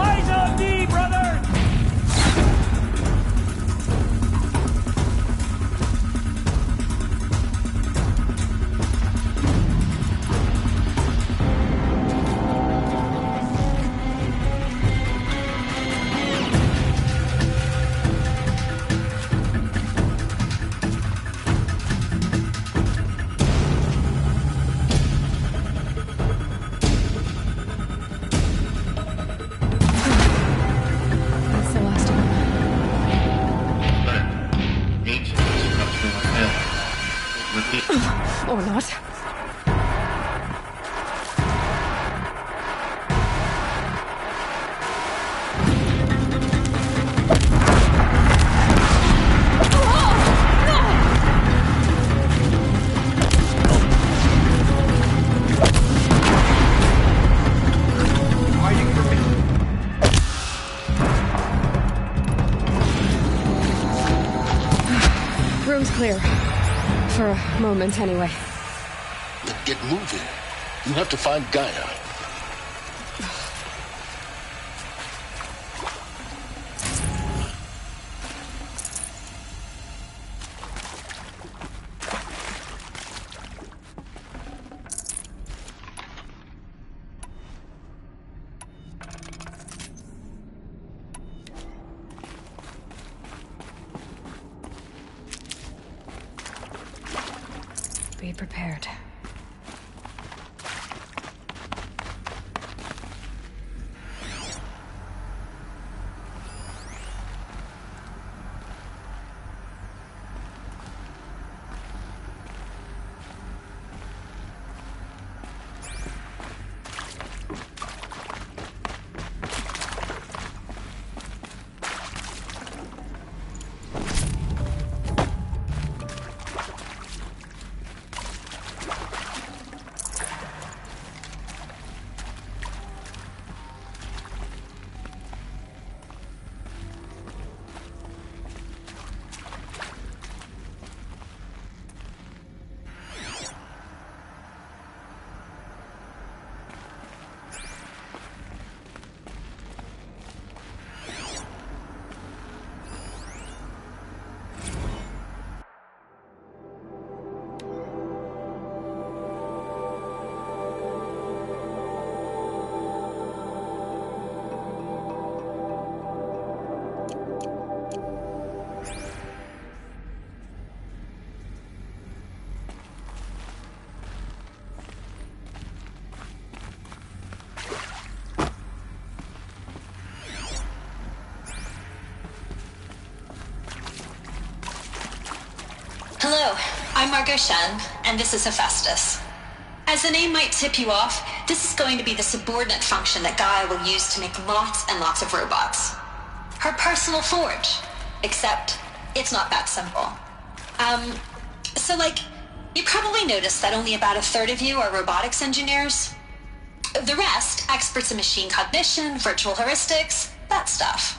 Eyes on me, brother! That's the last of them. Ancient structural failure. Repeat. Or not. Room's clear. For a moment, anyway. Then get moving. You have to find Gaia. Be prepared. Hello, I'm Margot Shen, and this is Hephaestus. As the name might tip you off, this is going to be the subordinate function that Gaia will use to make lots and lots of robots. Her personal forge. Except, it's not that simple. You probably noticed that only about a third of you are robotics engineers. The rest, experts in machine cognition, virtual heuristics, that stuff.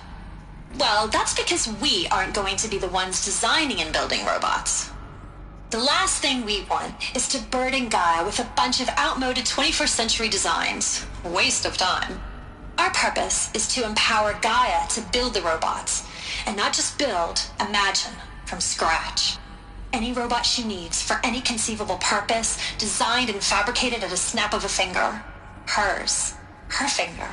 Well, that's because we aren't going to be the ones designing and building robots. The last thing we want is to burden Gaia with a bunch of outmoded 21st century designs. Waste of time. Our purpose is to empower Gaia to build the robots, and not just build, imagine, from scratch. Any robot she needs for any conceivable purpose, designed and fabricated at a snap of a finger. Hers. Her finger.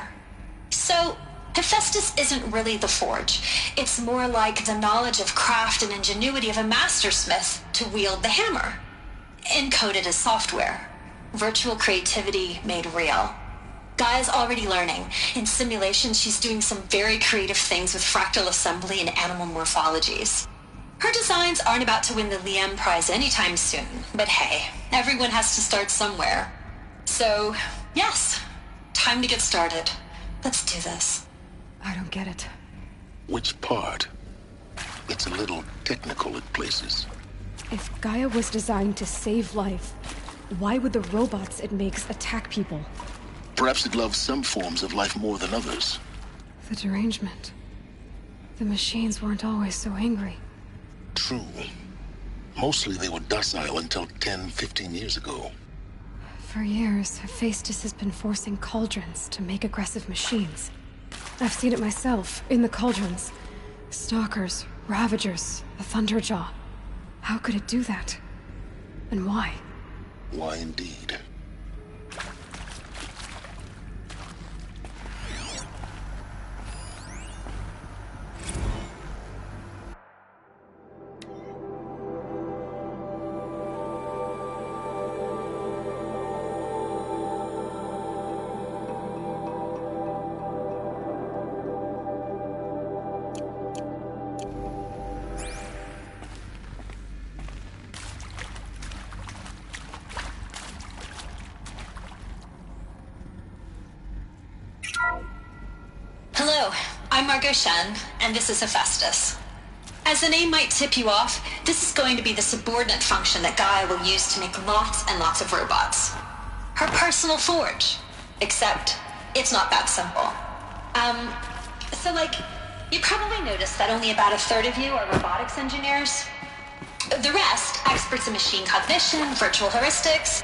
So, Hephaestus isn't really the forge. It's more like the knowledge of craft and ingenuity of a mastersmith to wield the hammer. Encoded as software. Virtual creativity made real. Gaia's already learning. In simulations, she's doing some very creative things with fractal assembly and animal morphologies. Her designs aren't about to win the Liam Prize anytime soon, but hey, everyone has to start somewhere. So, yes, time to get started. Let's do this. I don't get it. Which part? It's a little technical at places. If Gaia was designed to save life, why would the robots it makes attack people? Perhaps it loves some forms of life more than others. The derangement. The machines weren't always so angry. True. Mostly they were docile until 10, 15 years ago. For years, Hephaestus has been forcing cauldrons to make aggressive machines. I've seen it myself, in the cauldrons. Stalkers, Ravagers, the Thunderjaw. How could it do that? And why? Why indeed? Hello, I'm Margot Shen, and this is Hephaestus. As the name might tip you off, this is going to be the subordinate function that Gaia will use to make lots and lots of robots. Her personal forge. Except, it's not that simple. You probably noticed that only about a third of you are robotics engineers. The rest, experts in machine cognition, virtual heuristics.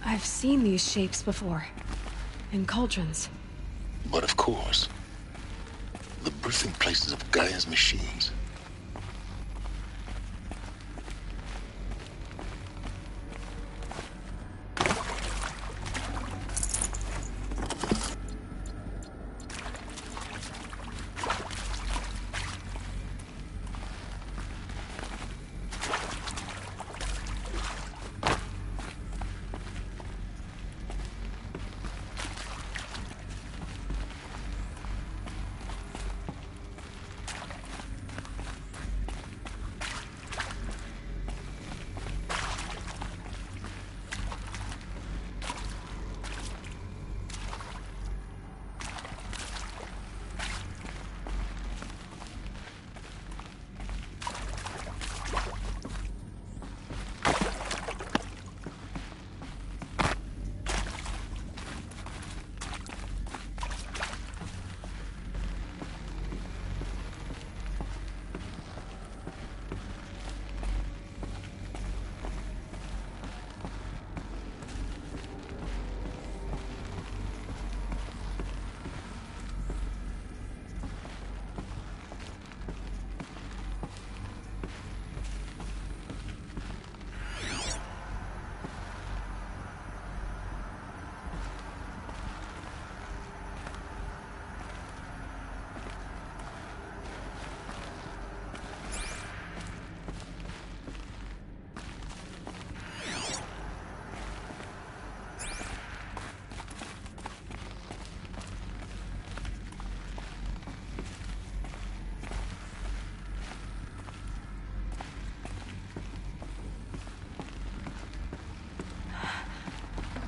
I've seen these shapes before. In cauldrons. But of course, the birthing places of Gaia's machines.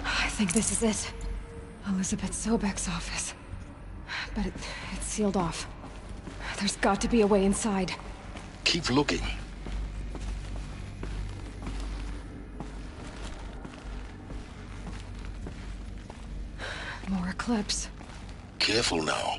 I think this is it. Elizabeth Sobek's office. But it's sealed off. There's got to be a way inside. Keep looking. More eclipse. Careful now.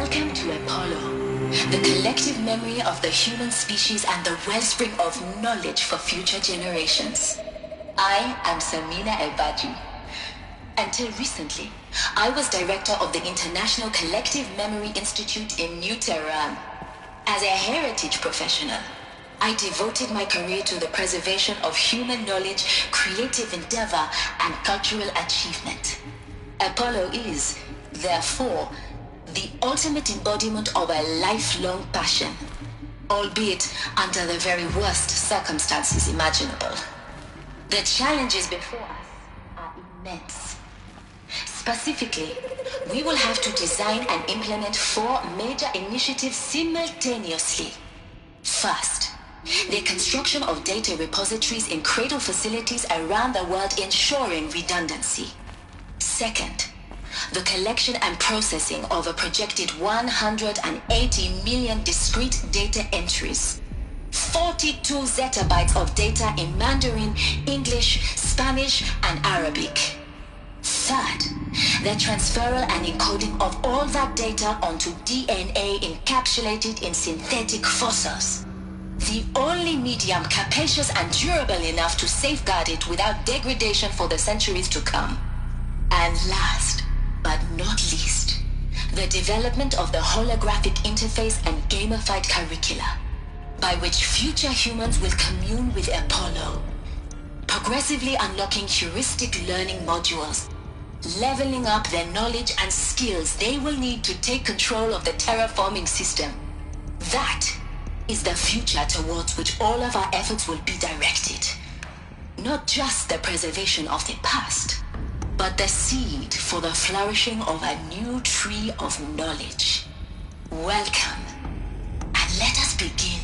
Welcome to Apollo, the collective memory of the human species and the wellspring of knowledge for future generations. I am Samina Elbaji. Until recently, I was director of the International Collective Memory Institute in New Tehran. As a heritage professional, I devoted my career to the preservation of human knowledge, creative endeavor, and cultural achievement. Apollo is, therefore, the ultimate embodiment of a lifelong passion, albeit under the very worst circumstances imaginable. The challenges before us are immense. Specifically, we will have to design and implement 4 major initiatives simultaneously. First, the construction of data repositories in cradle facilities around the world ensuring redundancy. Second, the collection and processing of a projected 180 million discrete data entries. 42 zettabytes of data in Mandarin, English, Spanish, and Arabic. Third, the transferal and encoding of all that data onto DNA encapsulated in synthetic fossils. The only medium capacious and durable enough to safeguard it without degradation for the centuries to come. And last, but not least, the development of the holographic interface and gamified curricula, by which future humans will commune with Apollo, progressively unlocking heuristic learning modules, leveling up their knowledge and skills they will need to take control of the terraforming system. That is the future towards which all of our efforts will be directed. Not just the preservation of the past, but the seed for the flourishing of a new tree of knowledge. Welcome, and let us begin.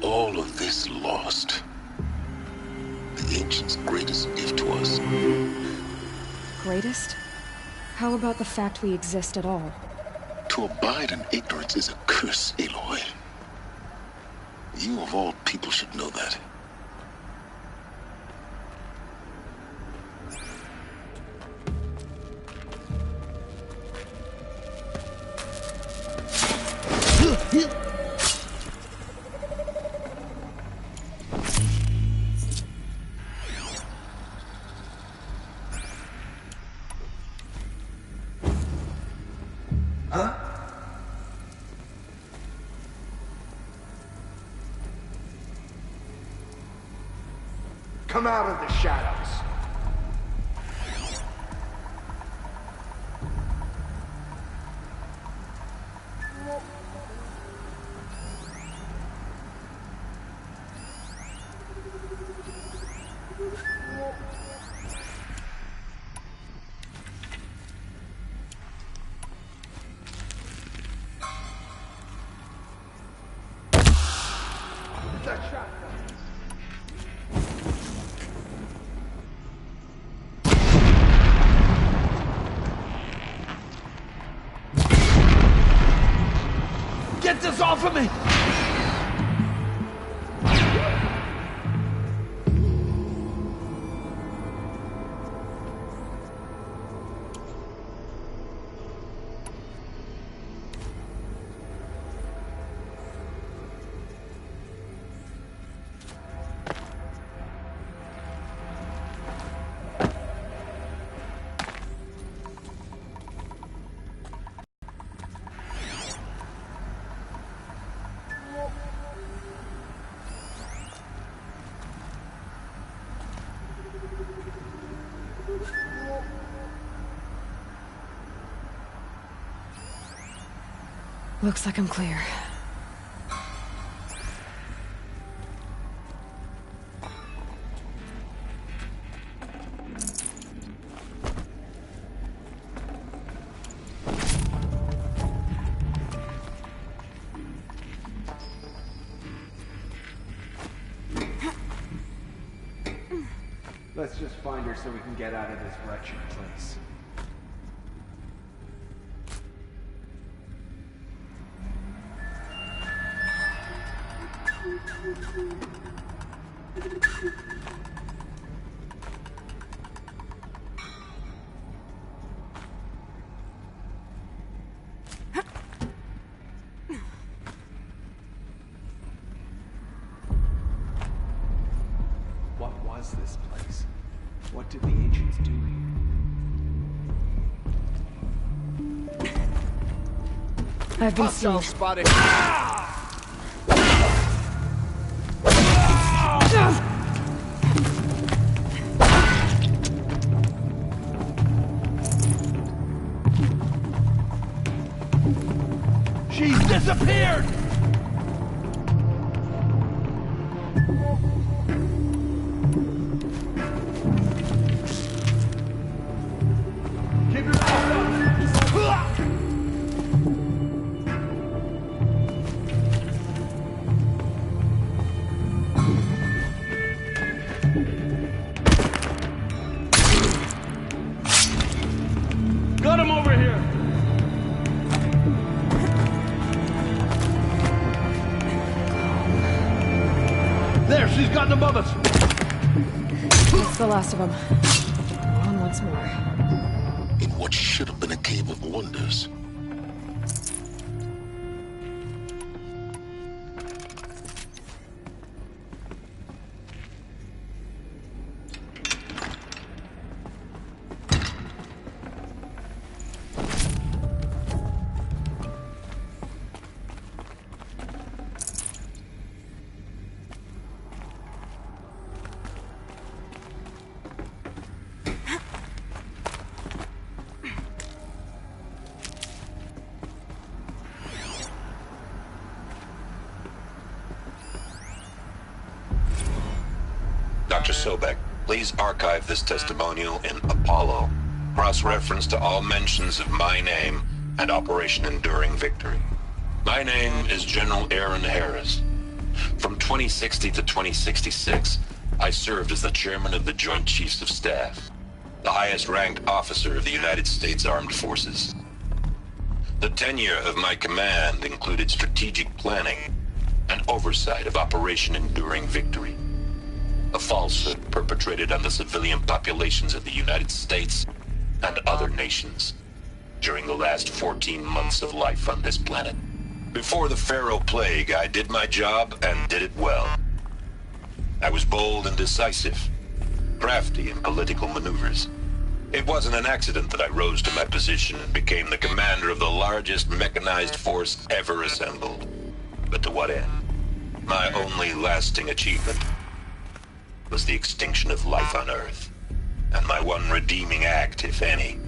All of this lost. The ancients' greatest gift to us. Greatest? How about the fact we exist at all? To abide in ignorance is a curse, Aloy. You of all people should know that. Come out of the shadows. off of me! Looks like I'm clear. Let's just find her so we can get out of this wretched place. What was this place? What did the ancients do here? I've been seen. Spotted. She's disappeared! Keep your eyes up! Got him over here! There, she's gotten above us! That's the last of them. On once more. In what should have been a cave of wonders. Dr. Sobek, please archive this testimonial in Apollo. Cross-reference to all mentions of my name and Operation Enduring Victory. My name is General Aaron Harris. From 2060 to 2066, I served as the chairman of the Joint Chiefs of Staff, the highest-ranked officer of the United States Armed Forces. The tenure of my command included strategic planning and oversight of Operation Enduring Victory, a falsehood perpetrated on the civilian populations of the United States and other nations during the last 14 months of life on this planet. Before the Pharaoh Plague, I did my job and did it well. I was bold and decisive, crafty in political maneuvers. It wasn't an accident that I rose to my position and became the commander of the largest mechanized force ever assembled. But to what end? My only lasting achievement was the extinction of life on Earth. And my one redeeming act, if any,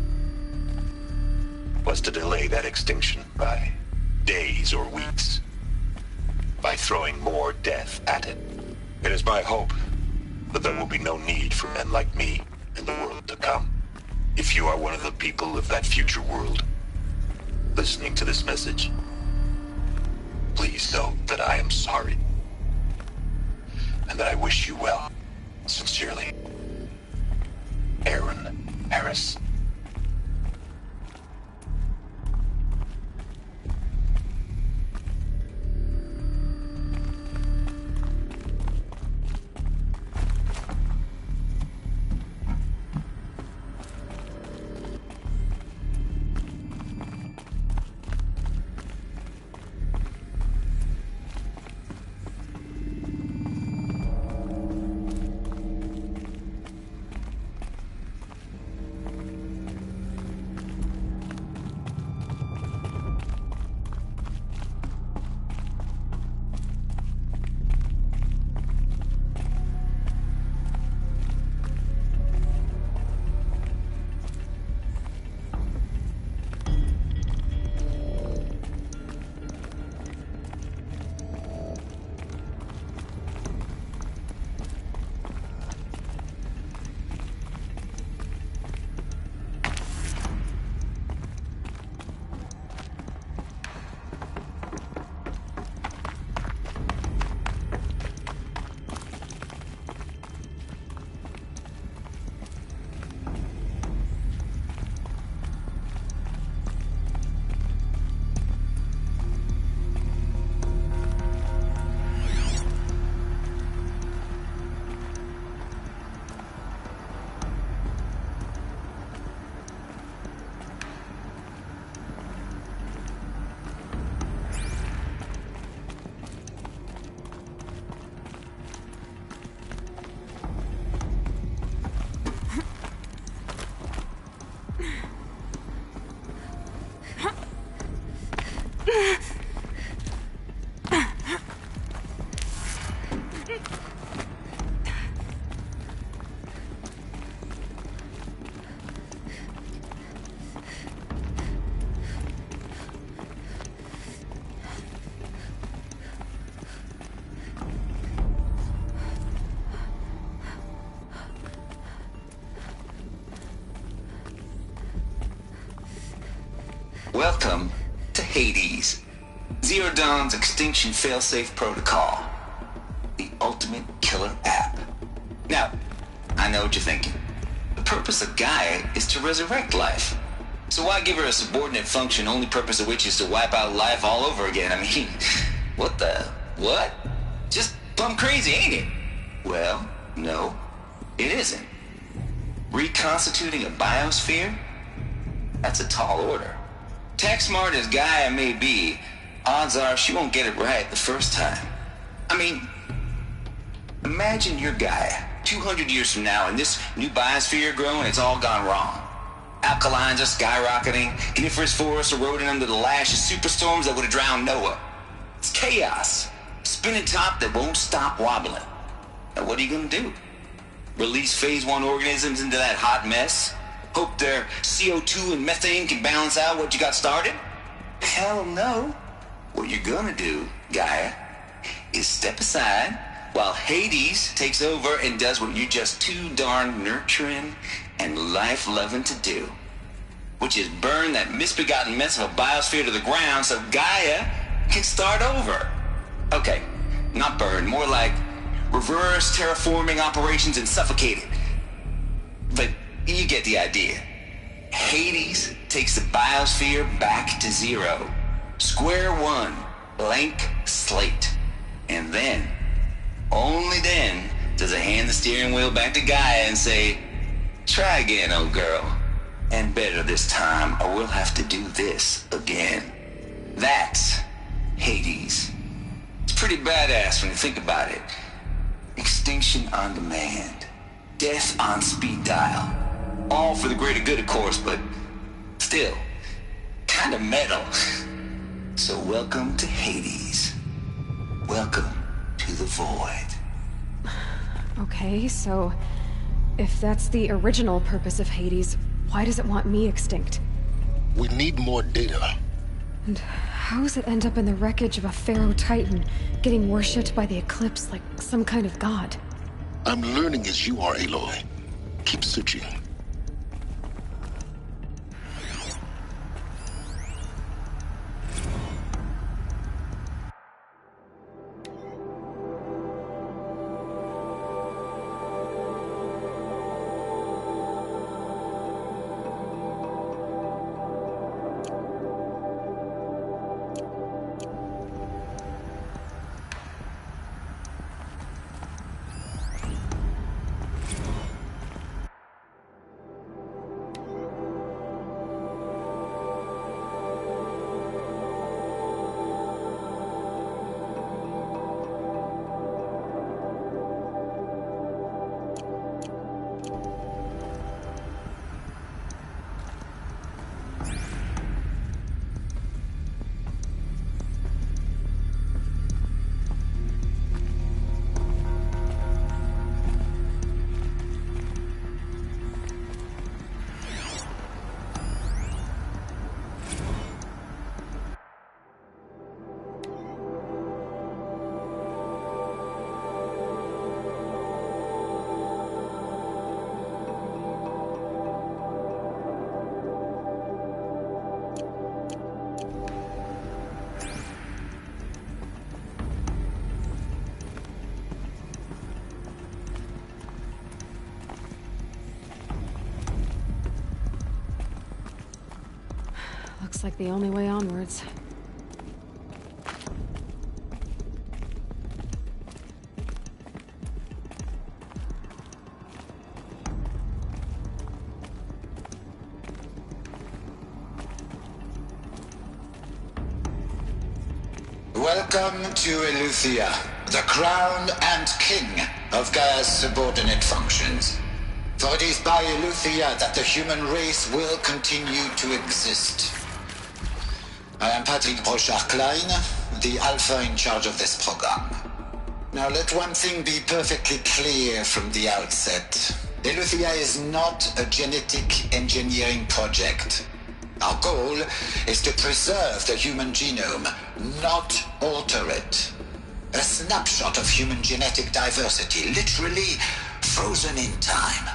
was to delay that extinction by days or weeks, by throwing more death at it. It is my hope that there will be no need for men like me in the world to come. If you are one of the people of that future world listening to this message, please know that I am sorry and that I wish you well. Sincerely, Aaron Harris. Welcome to Hades, Zero Dawn's extinction failsafe protocol, the ultimate killer app. Now, I know what you're thinking. The purpose of Gaia is to resurrect life. So why give her a subordinate function, only purpose of which is to wipe out life all over again? I mean, what? Just plumb crazy, ain't it? Well, no, it isn't. Reconstituting a biosphere? That's a tall order. Tech smart as Gaia may be, odds are she won't get it right the first time. I mean, imagine you're Gaia, 200 years from now, and this new biosphere growing, it's all gone wrong. Alkalines are skyrocketing, coniferous forests eroding under the lash of superstorms that would have drowned Noah. It's chaos, spinning top that won't stop wobbling. Now what are you gonna do? Release phase 1 organisms into that hot mess? Hope their CO2 and methane can balance out what you got started? Hell no. What you're gonna do, Gaia, is step aside while Hades takes over and does what you're just too darn nurturing and life-loving to do, which is burn that misbegotten mess of a biosphere to the ground so Gaia can start over. Okay, not burn, more like reverse terraforming operations and suffocate it. But you get the idea. Hades takes the biosphere back to zero. Square one, blank slate. And then, only then, does it hand the steering wheel back to Gaia and say, try again, old girl. And better this time, or we'll have to do this again. That's Hades. It's pretty badass when you think about it. Extinction on demand. Death on speed dial. All for the greater good, of course, but still, kind of metal. So welcome to Hades. Welcome to the void. Okay, so if that's the original purpose of Hades, why does it want me extinct? We need more data. And how does it end up in the wreckage of a Pharaoh Titan, getting worshipped by the Eclipse like some kind of god? I'm learning as you are, Aloy. Keep searching. Looks like the only way onwards. Welcome to Eleuthia, the crown and king of Gaia's subordinate functions. For it is by Eleuthia that the human race will continue to exist. I am Patrick Brochard-Klein, the Alpha in charge of this program. Now let one thing be perfectly clear from the outset. Eleuthia is not a genetic engineering project. Our goal is to preserve the human genome, not alter it. A snapshot of human genetic diversity, literally frozen in time.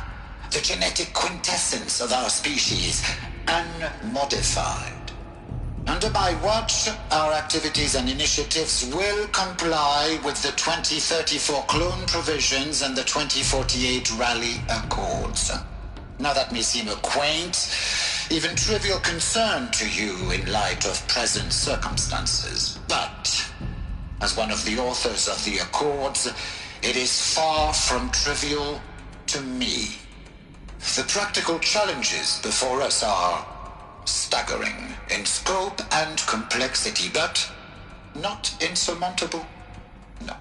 The genetic quintessence of our species, unmodified. Under my watch, our activities and initiatives will comply with the 2034 clone provisions and the 2048 Rally Accords. Now that may seem a quaint, even trivial concern to you in light of present circumstances, but as one of the authors of the Accords, it is far from trivial to me. The practical challenges before us are staggering in scope and complexity, but not insurmountable. No.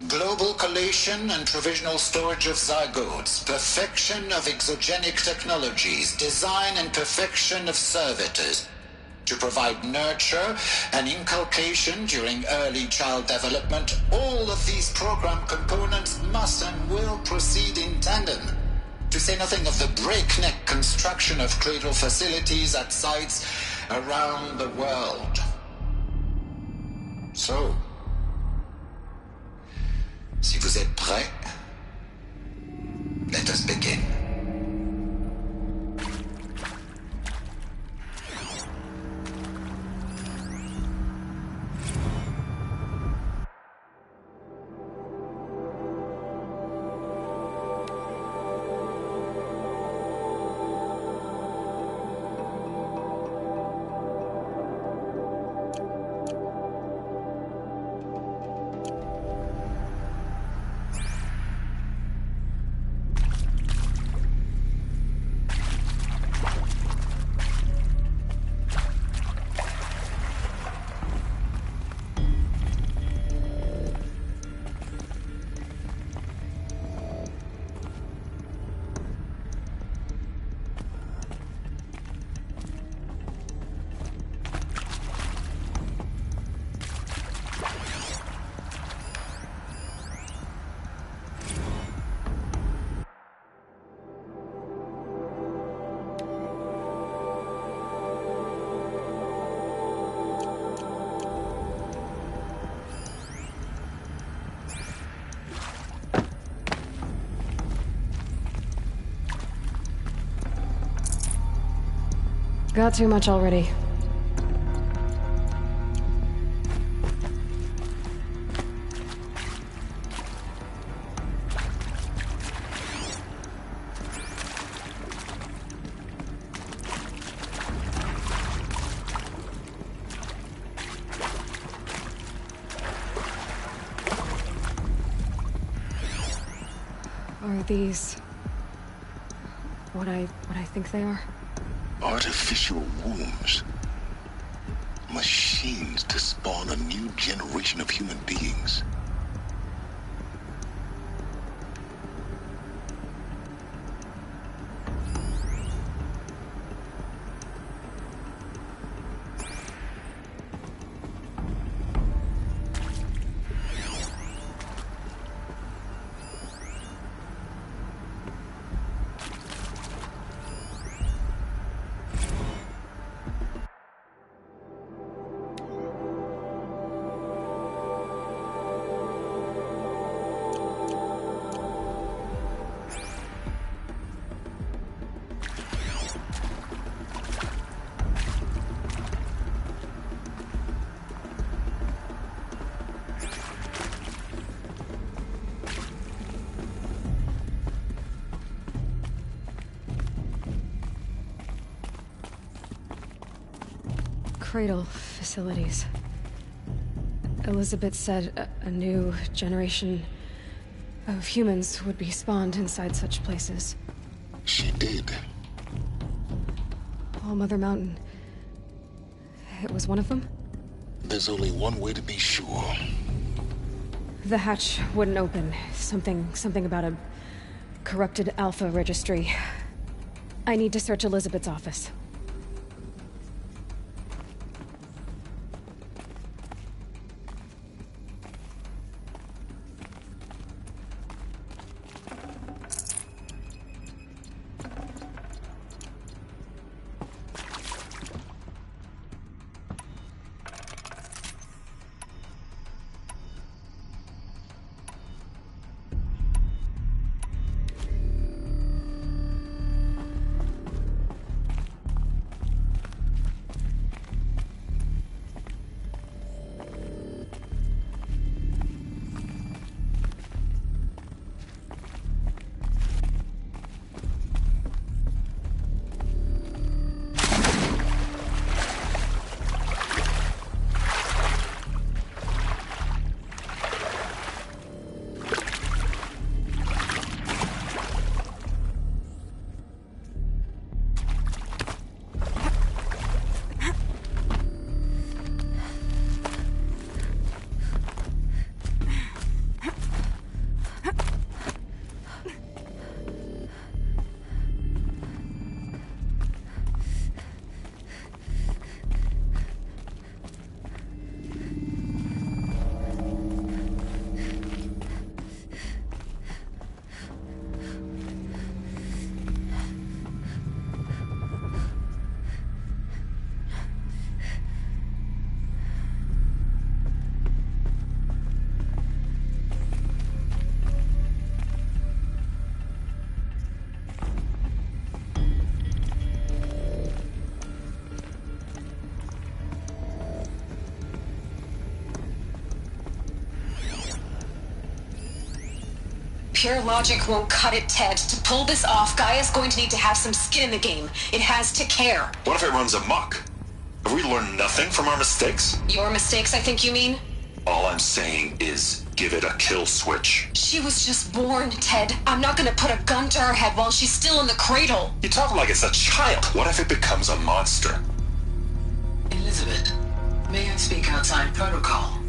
Global collation and provisional storage of zygotes, perfection of exogenic technologies, design and perfection of servitors to provide nurture and inculcation during early child development. All of these program components must and will proceed in tandem. To say nothing of the breakneck construction of cradle facilities at sites around the world. So, si vous êtes prêts, let us begin. Got too much already. Are these what I think they are? Artificial wombs. Machines to spawn a new generation of human beings. Cradle facilities. Elizabeth said a new generation of humans would be spawned inside such places. She did. All Mother Mountain. It was one of them? There's only one way to be sure. The hatch wouldn't open. Something about a corrupted Alpha registry. I need to search Elizabeth's office. Pure logic won't cut it, Ted. To pull this off, Gaia's going to need to have some skin in the game. It has to care. What if it runs amok? Have we learned nothing from our mistakes? Your mistakes, I think you mean? All I'm saying is, give it a kill switch. She was just born, Ted. I'm not gonna put a gun to her head while she's still in the cradle. You talk like it's a child. What if it becomes a monster? Elizabeth, may I speak outside protocol?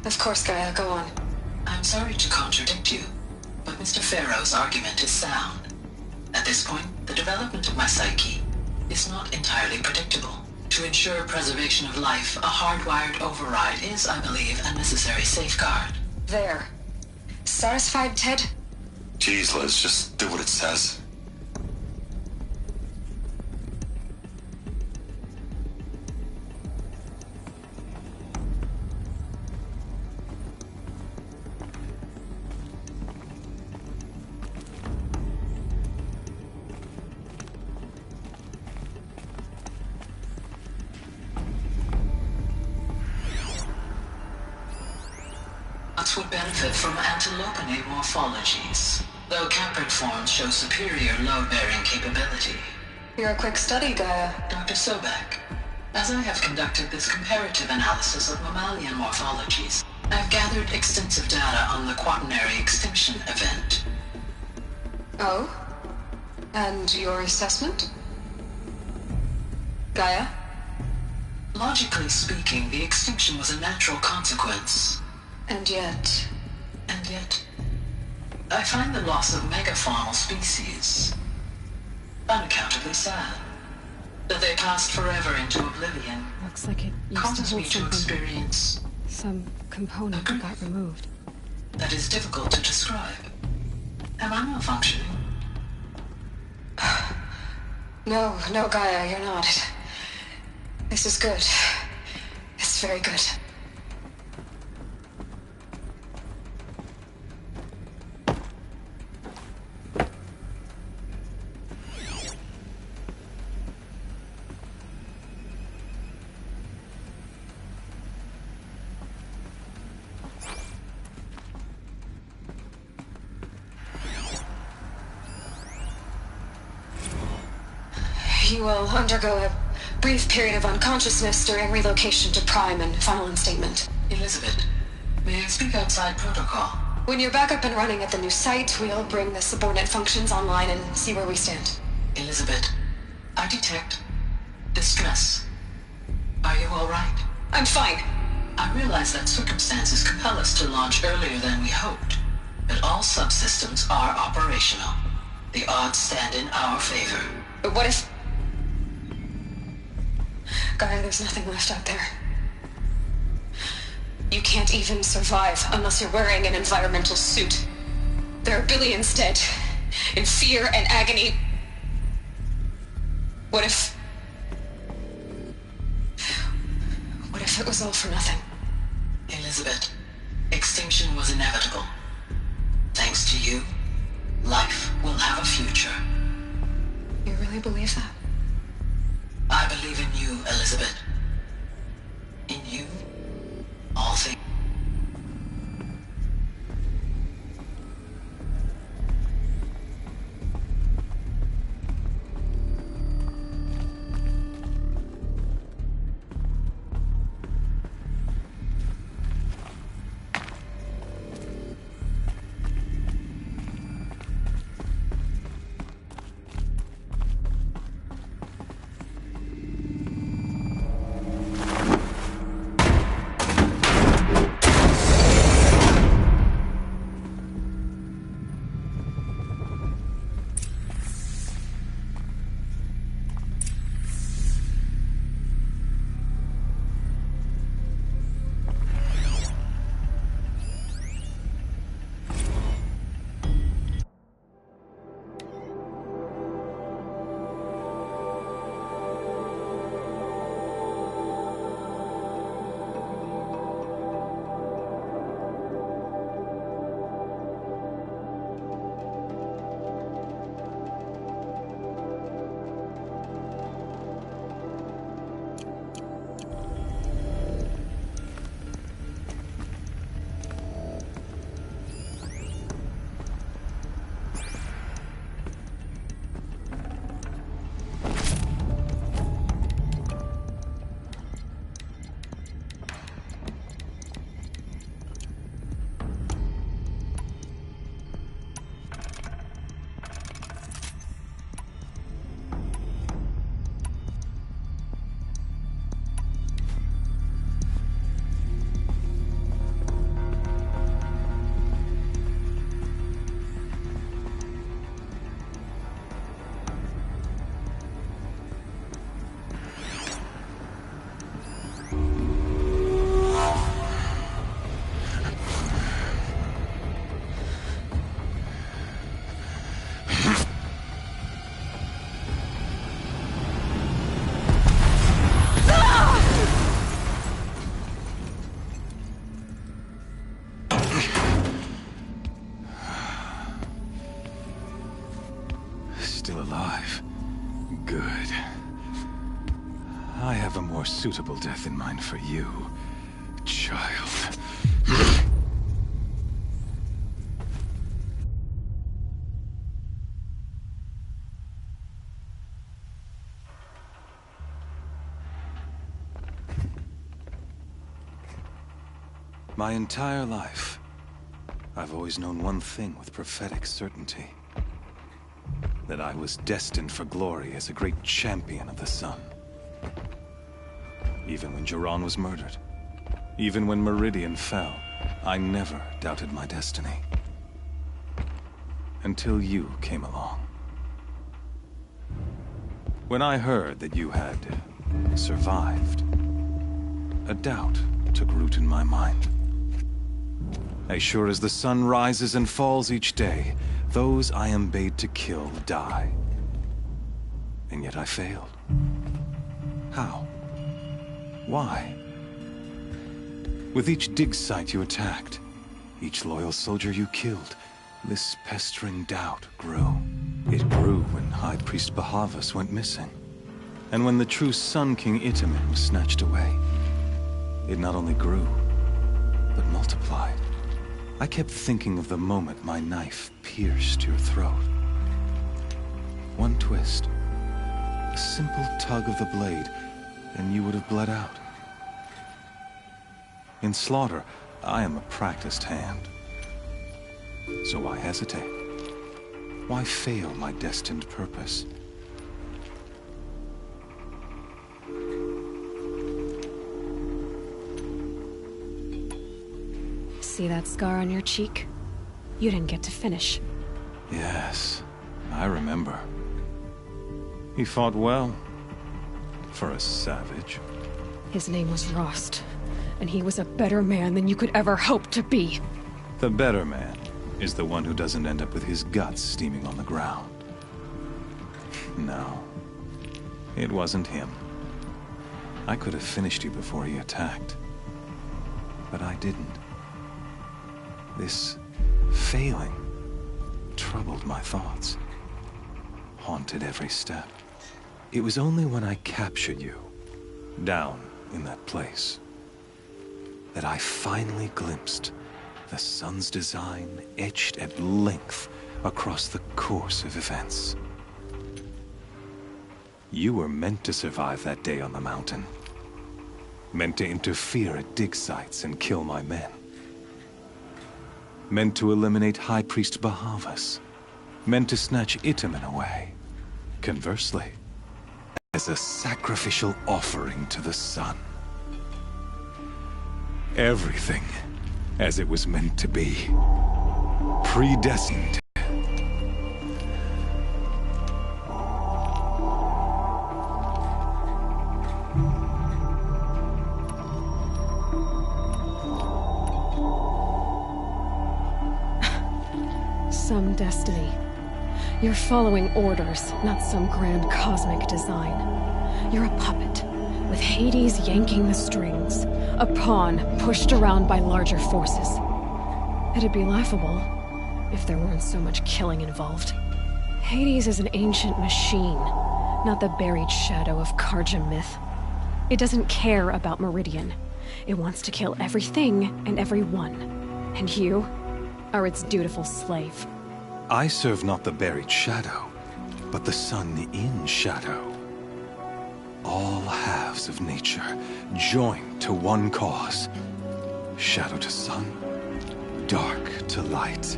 Of course, Gaia, go on. I'm sorry to contradict you, but Mr. Farrow's argument is sound. At this point, the development of my psyche is not entirely predictable. To ensure preservation of life, a hardwired override is, I believe, a necessary safeguard. There. Satisfied, Ted? Jeez, Liz, just do what it says. Would benefit from antilopinate morphologies, though caprid forms show superior load-bearing capability. You're a quick study, Gaia. Dr. Sobek, as I have conducted this comparative analysis of mammalian morphologies, I've gathered extensive data on the quaternary extinction event. Oh? And your assessment? Gaia? Logically speaking, the extinction was a natural consequence. And yet, I find the loss of megafaunal species unaccountably sad. That they passed forever into oblivion. Looks like it used causes to me hold to something. experience Some component that got removed. that is difficult to describe. Am I malfunctioning? No, Gaia, you're not. This is good. It's very good. You will undergo a brief period of unconsciousness during relocation to Prime and final instatement. Elizabeth, may I speak outside protocol? When you're back up and running at the new site, we'll bring the subordinate functions online and see where we stand. Elizabeth, I detect distress. Are you all right? I'm fine. I realize that circumstances compel us to launch earlier than we hoped, but all subsystems are operational. The odds stand in our favor. But what if... Gaia, there's nothing left out there. You can't even survive unless you're wearing an environmental suit. There are billions dead, in fear and agony. What if it was all for nothing? Elizabeth, extinction was inevitable. Thanks to you, life will have a future. You really believe that? I believe in you, Elizabeth. In you, all things. Good. I have a more suitable death in mind for you, child. My entire life, I've always known one thing with prophetic certainty. That I was destined for glory as a great champion of the sun. Even when Jiran was murdered, even when Meridian fell, I never doubted my destiny. Until you came along. When I heard that you had survived, a doubt took root in my mind. As sure as the sun rises and falls each day, those I am bade to kill die. And yet I failed. How? Why? With each dig site you attacked, each loyal soldier you killed, this pestering doubt grew. It grew when High Priest Bahavas went missing. And when the true Sun King Itamen was snatched away. It not only grew, but multiplied. I kept thinking of the moment my knife pierced your throat. One twist, a simple tug of the blade, and you would have bled out. In slaughter, I am a practiced hand. So why hesitate? Why fail my destined purpose? See that scar on your cheek? You didn't get to finish. Yes, I remember. He fought well. For a savage. His name was Rost, and he was a better man than you could ever hope to be. The better man is the one who doesn't end up with his guts steaming on the ground. No, it wasn't him. I could have finished you before he attacked. But I didn't. This failing troubled my thoughts, haunted every step. It was only when I captured you, down in that place, that I finally glimpsed the sun's design etched at length across the course of events. You were meant to survive that day on the mountain. Meant to interfere at dig sites and kill my men. Meant to eliminate High Priest Bahavas. Meant to snatch Itamen away. Conversely, as a sacrificial offering to the sun. Everything as it was meant to be. Predestined. Some destiny. You're following orders, not some grand cosmic design. You're a puppet, with Hades yanking the strings, a pawn pushed around by larger forces. It'd be laughable if there weren't so much killing involved. Hades is an ancient machine, not the buried shadow of Karja myth. It doesn't care about Meridian. It wants to kill everything and everyone. And you are its dutiful slave. I serve not the buried shadow, but the sun in shadow. All halves of nature joined to one cause. Shadow to sun, dark to light.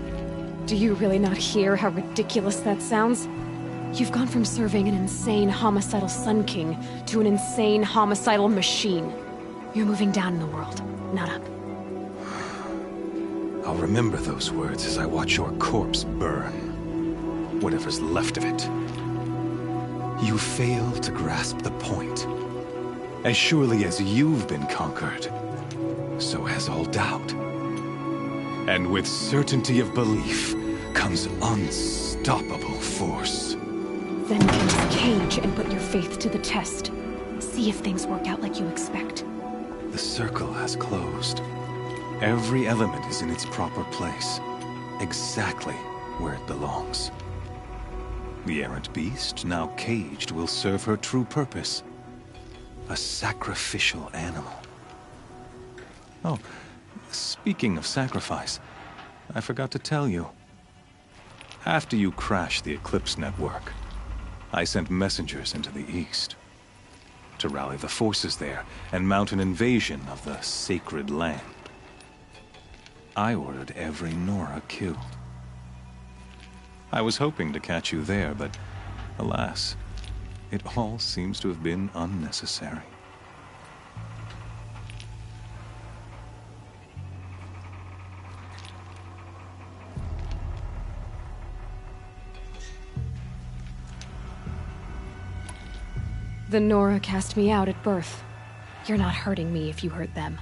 Do you really not hear how ridiculous that sounds? You've gone from serving an insane homicidal Sun King to an insane homicidal machine. You're moving down in the world, not up. I'll remember those words as I watch your corpse burn. Whatever's left of it. You fail to grasp the point. As surely as you've been conquered, so has all doubt. And with certainty of belief comes unstoppable force. Then get this cage and put your faith to the test. See if things work out like you expect. The circle has closed. Every element is in its proper place, exactly where it belongs. The errant beast, now caged, will serve her true purpose. A sacrificial animal. Oh, speaking of sacrifice, I forgot to tell you. After you crashed the Eclipse network, I sent messengers into the east to rally the forces there and mount an invasion of the sacred land. I ordered every Nora killed. I was hoping to catch you there, but alas, it all seems to have been unnecessary. The Nora cast me out at birth. You're not hurting me if you hurt them.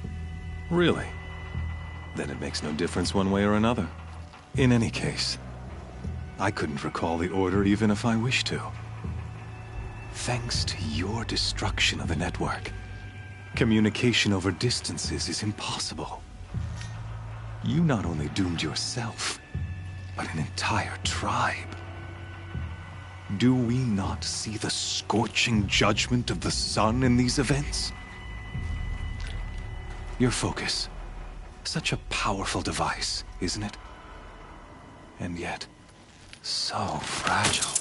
Really? Then it makes no difference one way or another. In any case, I couldn't recall the order even if I wished to. Thanks to your destruction of the network, communication over distances is impossible. You not only doomed yourself, but an entire tribe. Do we not see the scorching judgment of the sun in these events? Your focus. Such a powerful device, isn't it? And yet, so fragile.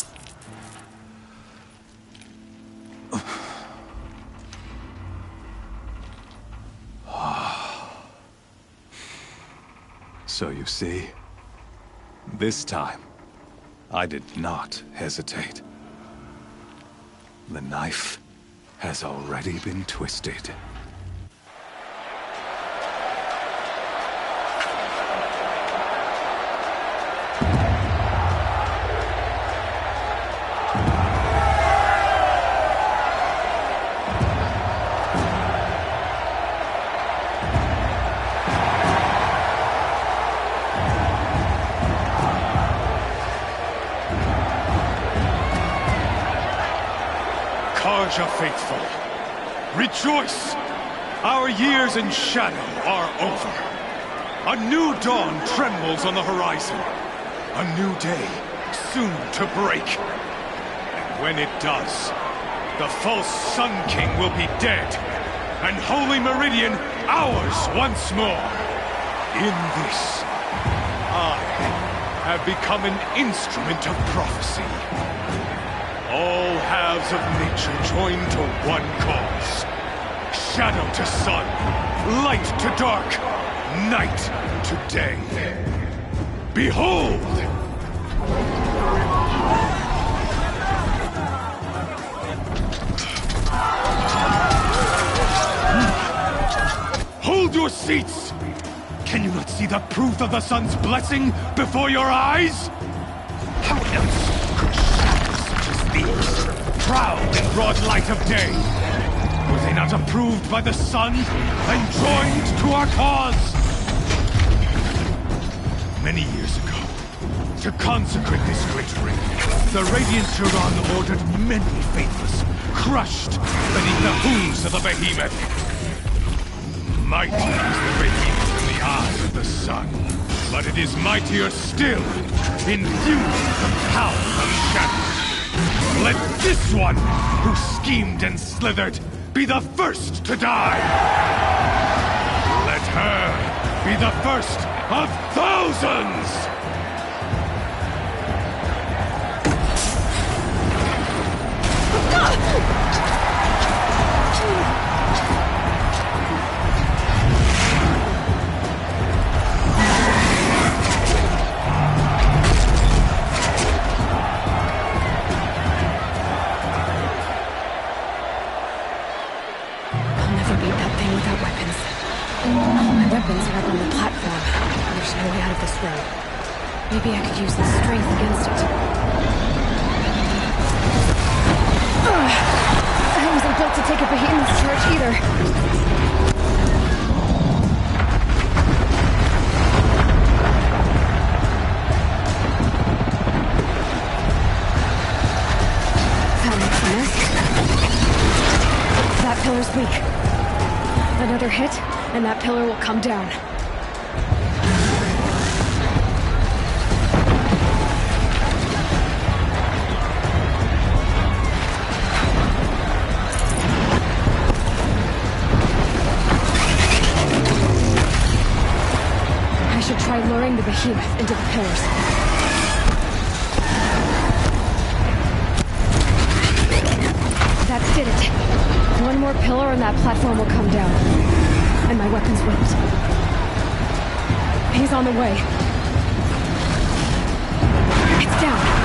So you see, this time, I did not hesitate. The knife has already been twisted. Karja faithful, rejoice! Our years in shadow are over. A new dawn trembles on the horizon. A new day soon to break. And when it does, the false Sun King will be dead, and Holy Meridian ours once more. In this, I have become an instrument of prophecy. All halves of nature join to one cause. Shadow to sun, light to dark, night to day. Behold! Hold your seats! Can you not see the proof of the sun's blessing before your eyes? How else could shadows such as these prowl in broad light of day? Were they not approved by the sun and joined to our cause? Many years ago, to consecrate this great ring, the Radiant Turan ordered many faithless, crushed beneath the hooves of the behemoth. Mighty is the behemoth in the eye of the sun, but it is mightier still, infused with the power of shadow. Let this one, who schemed and slithered, be the first to die! Let her be the first of thousands! Weapons are up on the platform. There's no way out of this room. Maybe I could use the strength against it. I wasn't built to take a behemoth's charge either. That makes a mess. That pillar's weak. Another hit, and that pillar will come down. Bring the behemoth into the pillars. That did it. One more pillar and that platform will come down. And my weapons with it. He's on the way. It's down.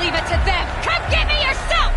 leave it to them! Come get me yourself!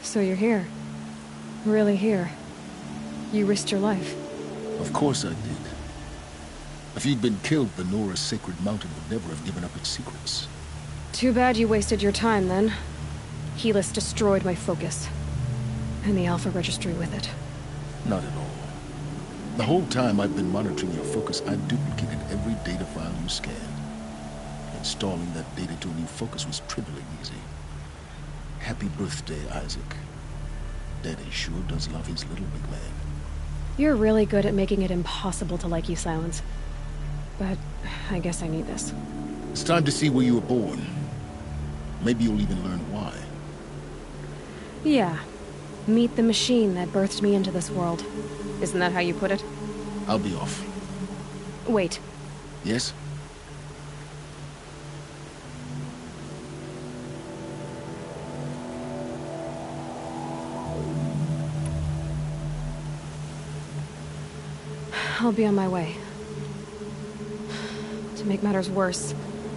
So you're here. Really here. You risked your life. Of course I did. If you'd been killed, the Nora's sacred mountain would never have given up its secrets. Too bad you wasted your time, then. Helis destroyed my focus. And the Alpha Registry with it. Not at all. The whole time I've been monitoring your focus, I duplicated every data file you scanned. Installing that data to a new focus was trivially easy. Happy birthday, Isaac. Daddy sure does love his little big man. You're really good at making it impossible to like you, Silence. But I guess I need this. It's time to see where you were born. Maybe you'll even learn why. Yeah. Meet the machine that birthed me into this world. Isn't that how you put it? I'll be off. Wait. Yes? I'll be on my way. To make matters worse,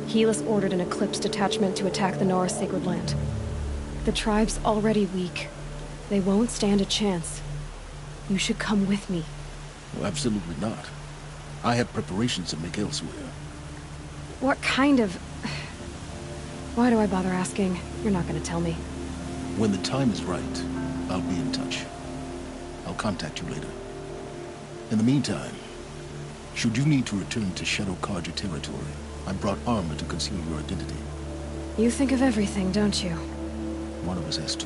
Helis ordered an Eclipse detachment to attack the Nora Sacred Land. The tribe's already weak. They won't stand a chance. You should come with me. Well, absolutely not. I have preparations to make elsewhere. What kind of... Why do I bother asking? You're not gonna tell me. When the time is right, I'll be in touch. I'll contact you later. In the meantime, should you need to return to Shadow Karja territory, I brought armor to conceal your identity. You think of everything, don't you? One of us has to.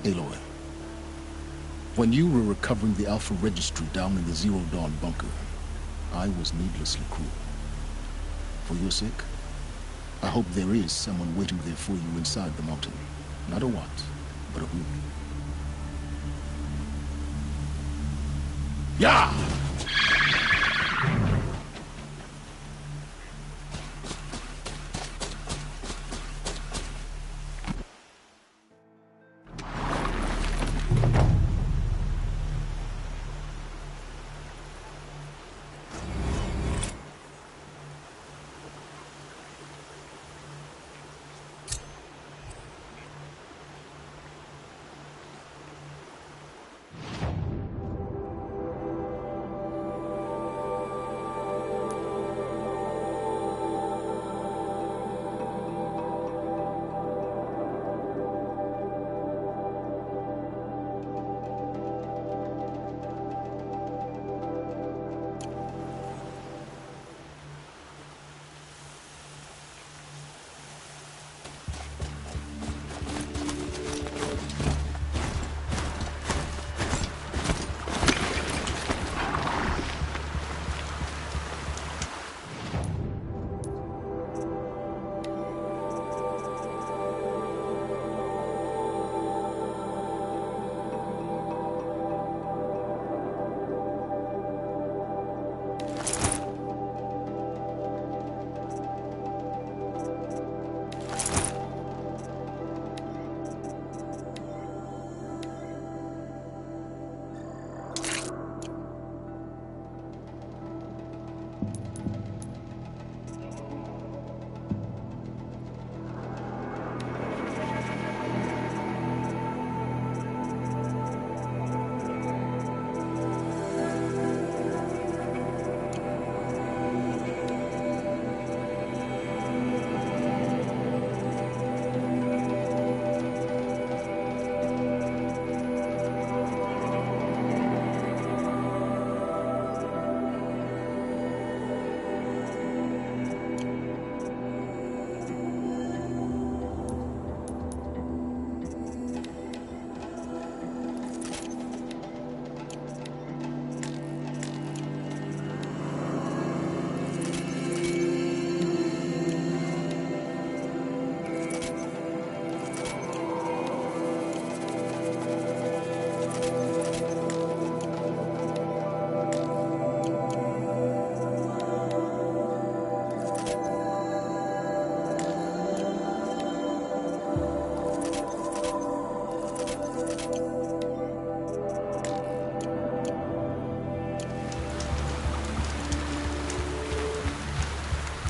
Aloy, when you were recovering the Alpha Registry down in the Zero Dawn bunker, I was needlessly cruel. For your sake, I hope there is someone waiting there for you inside the mountain. Not a what, but a who. Yeah!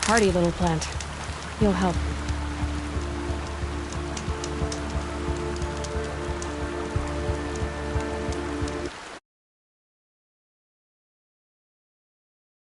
Hardy little plant. You'll help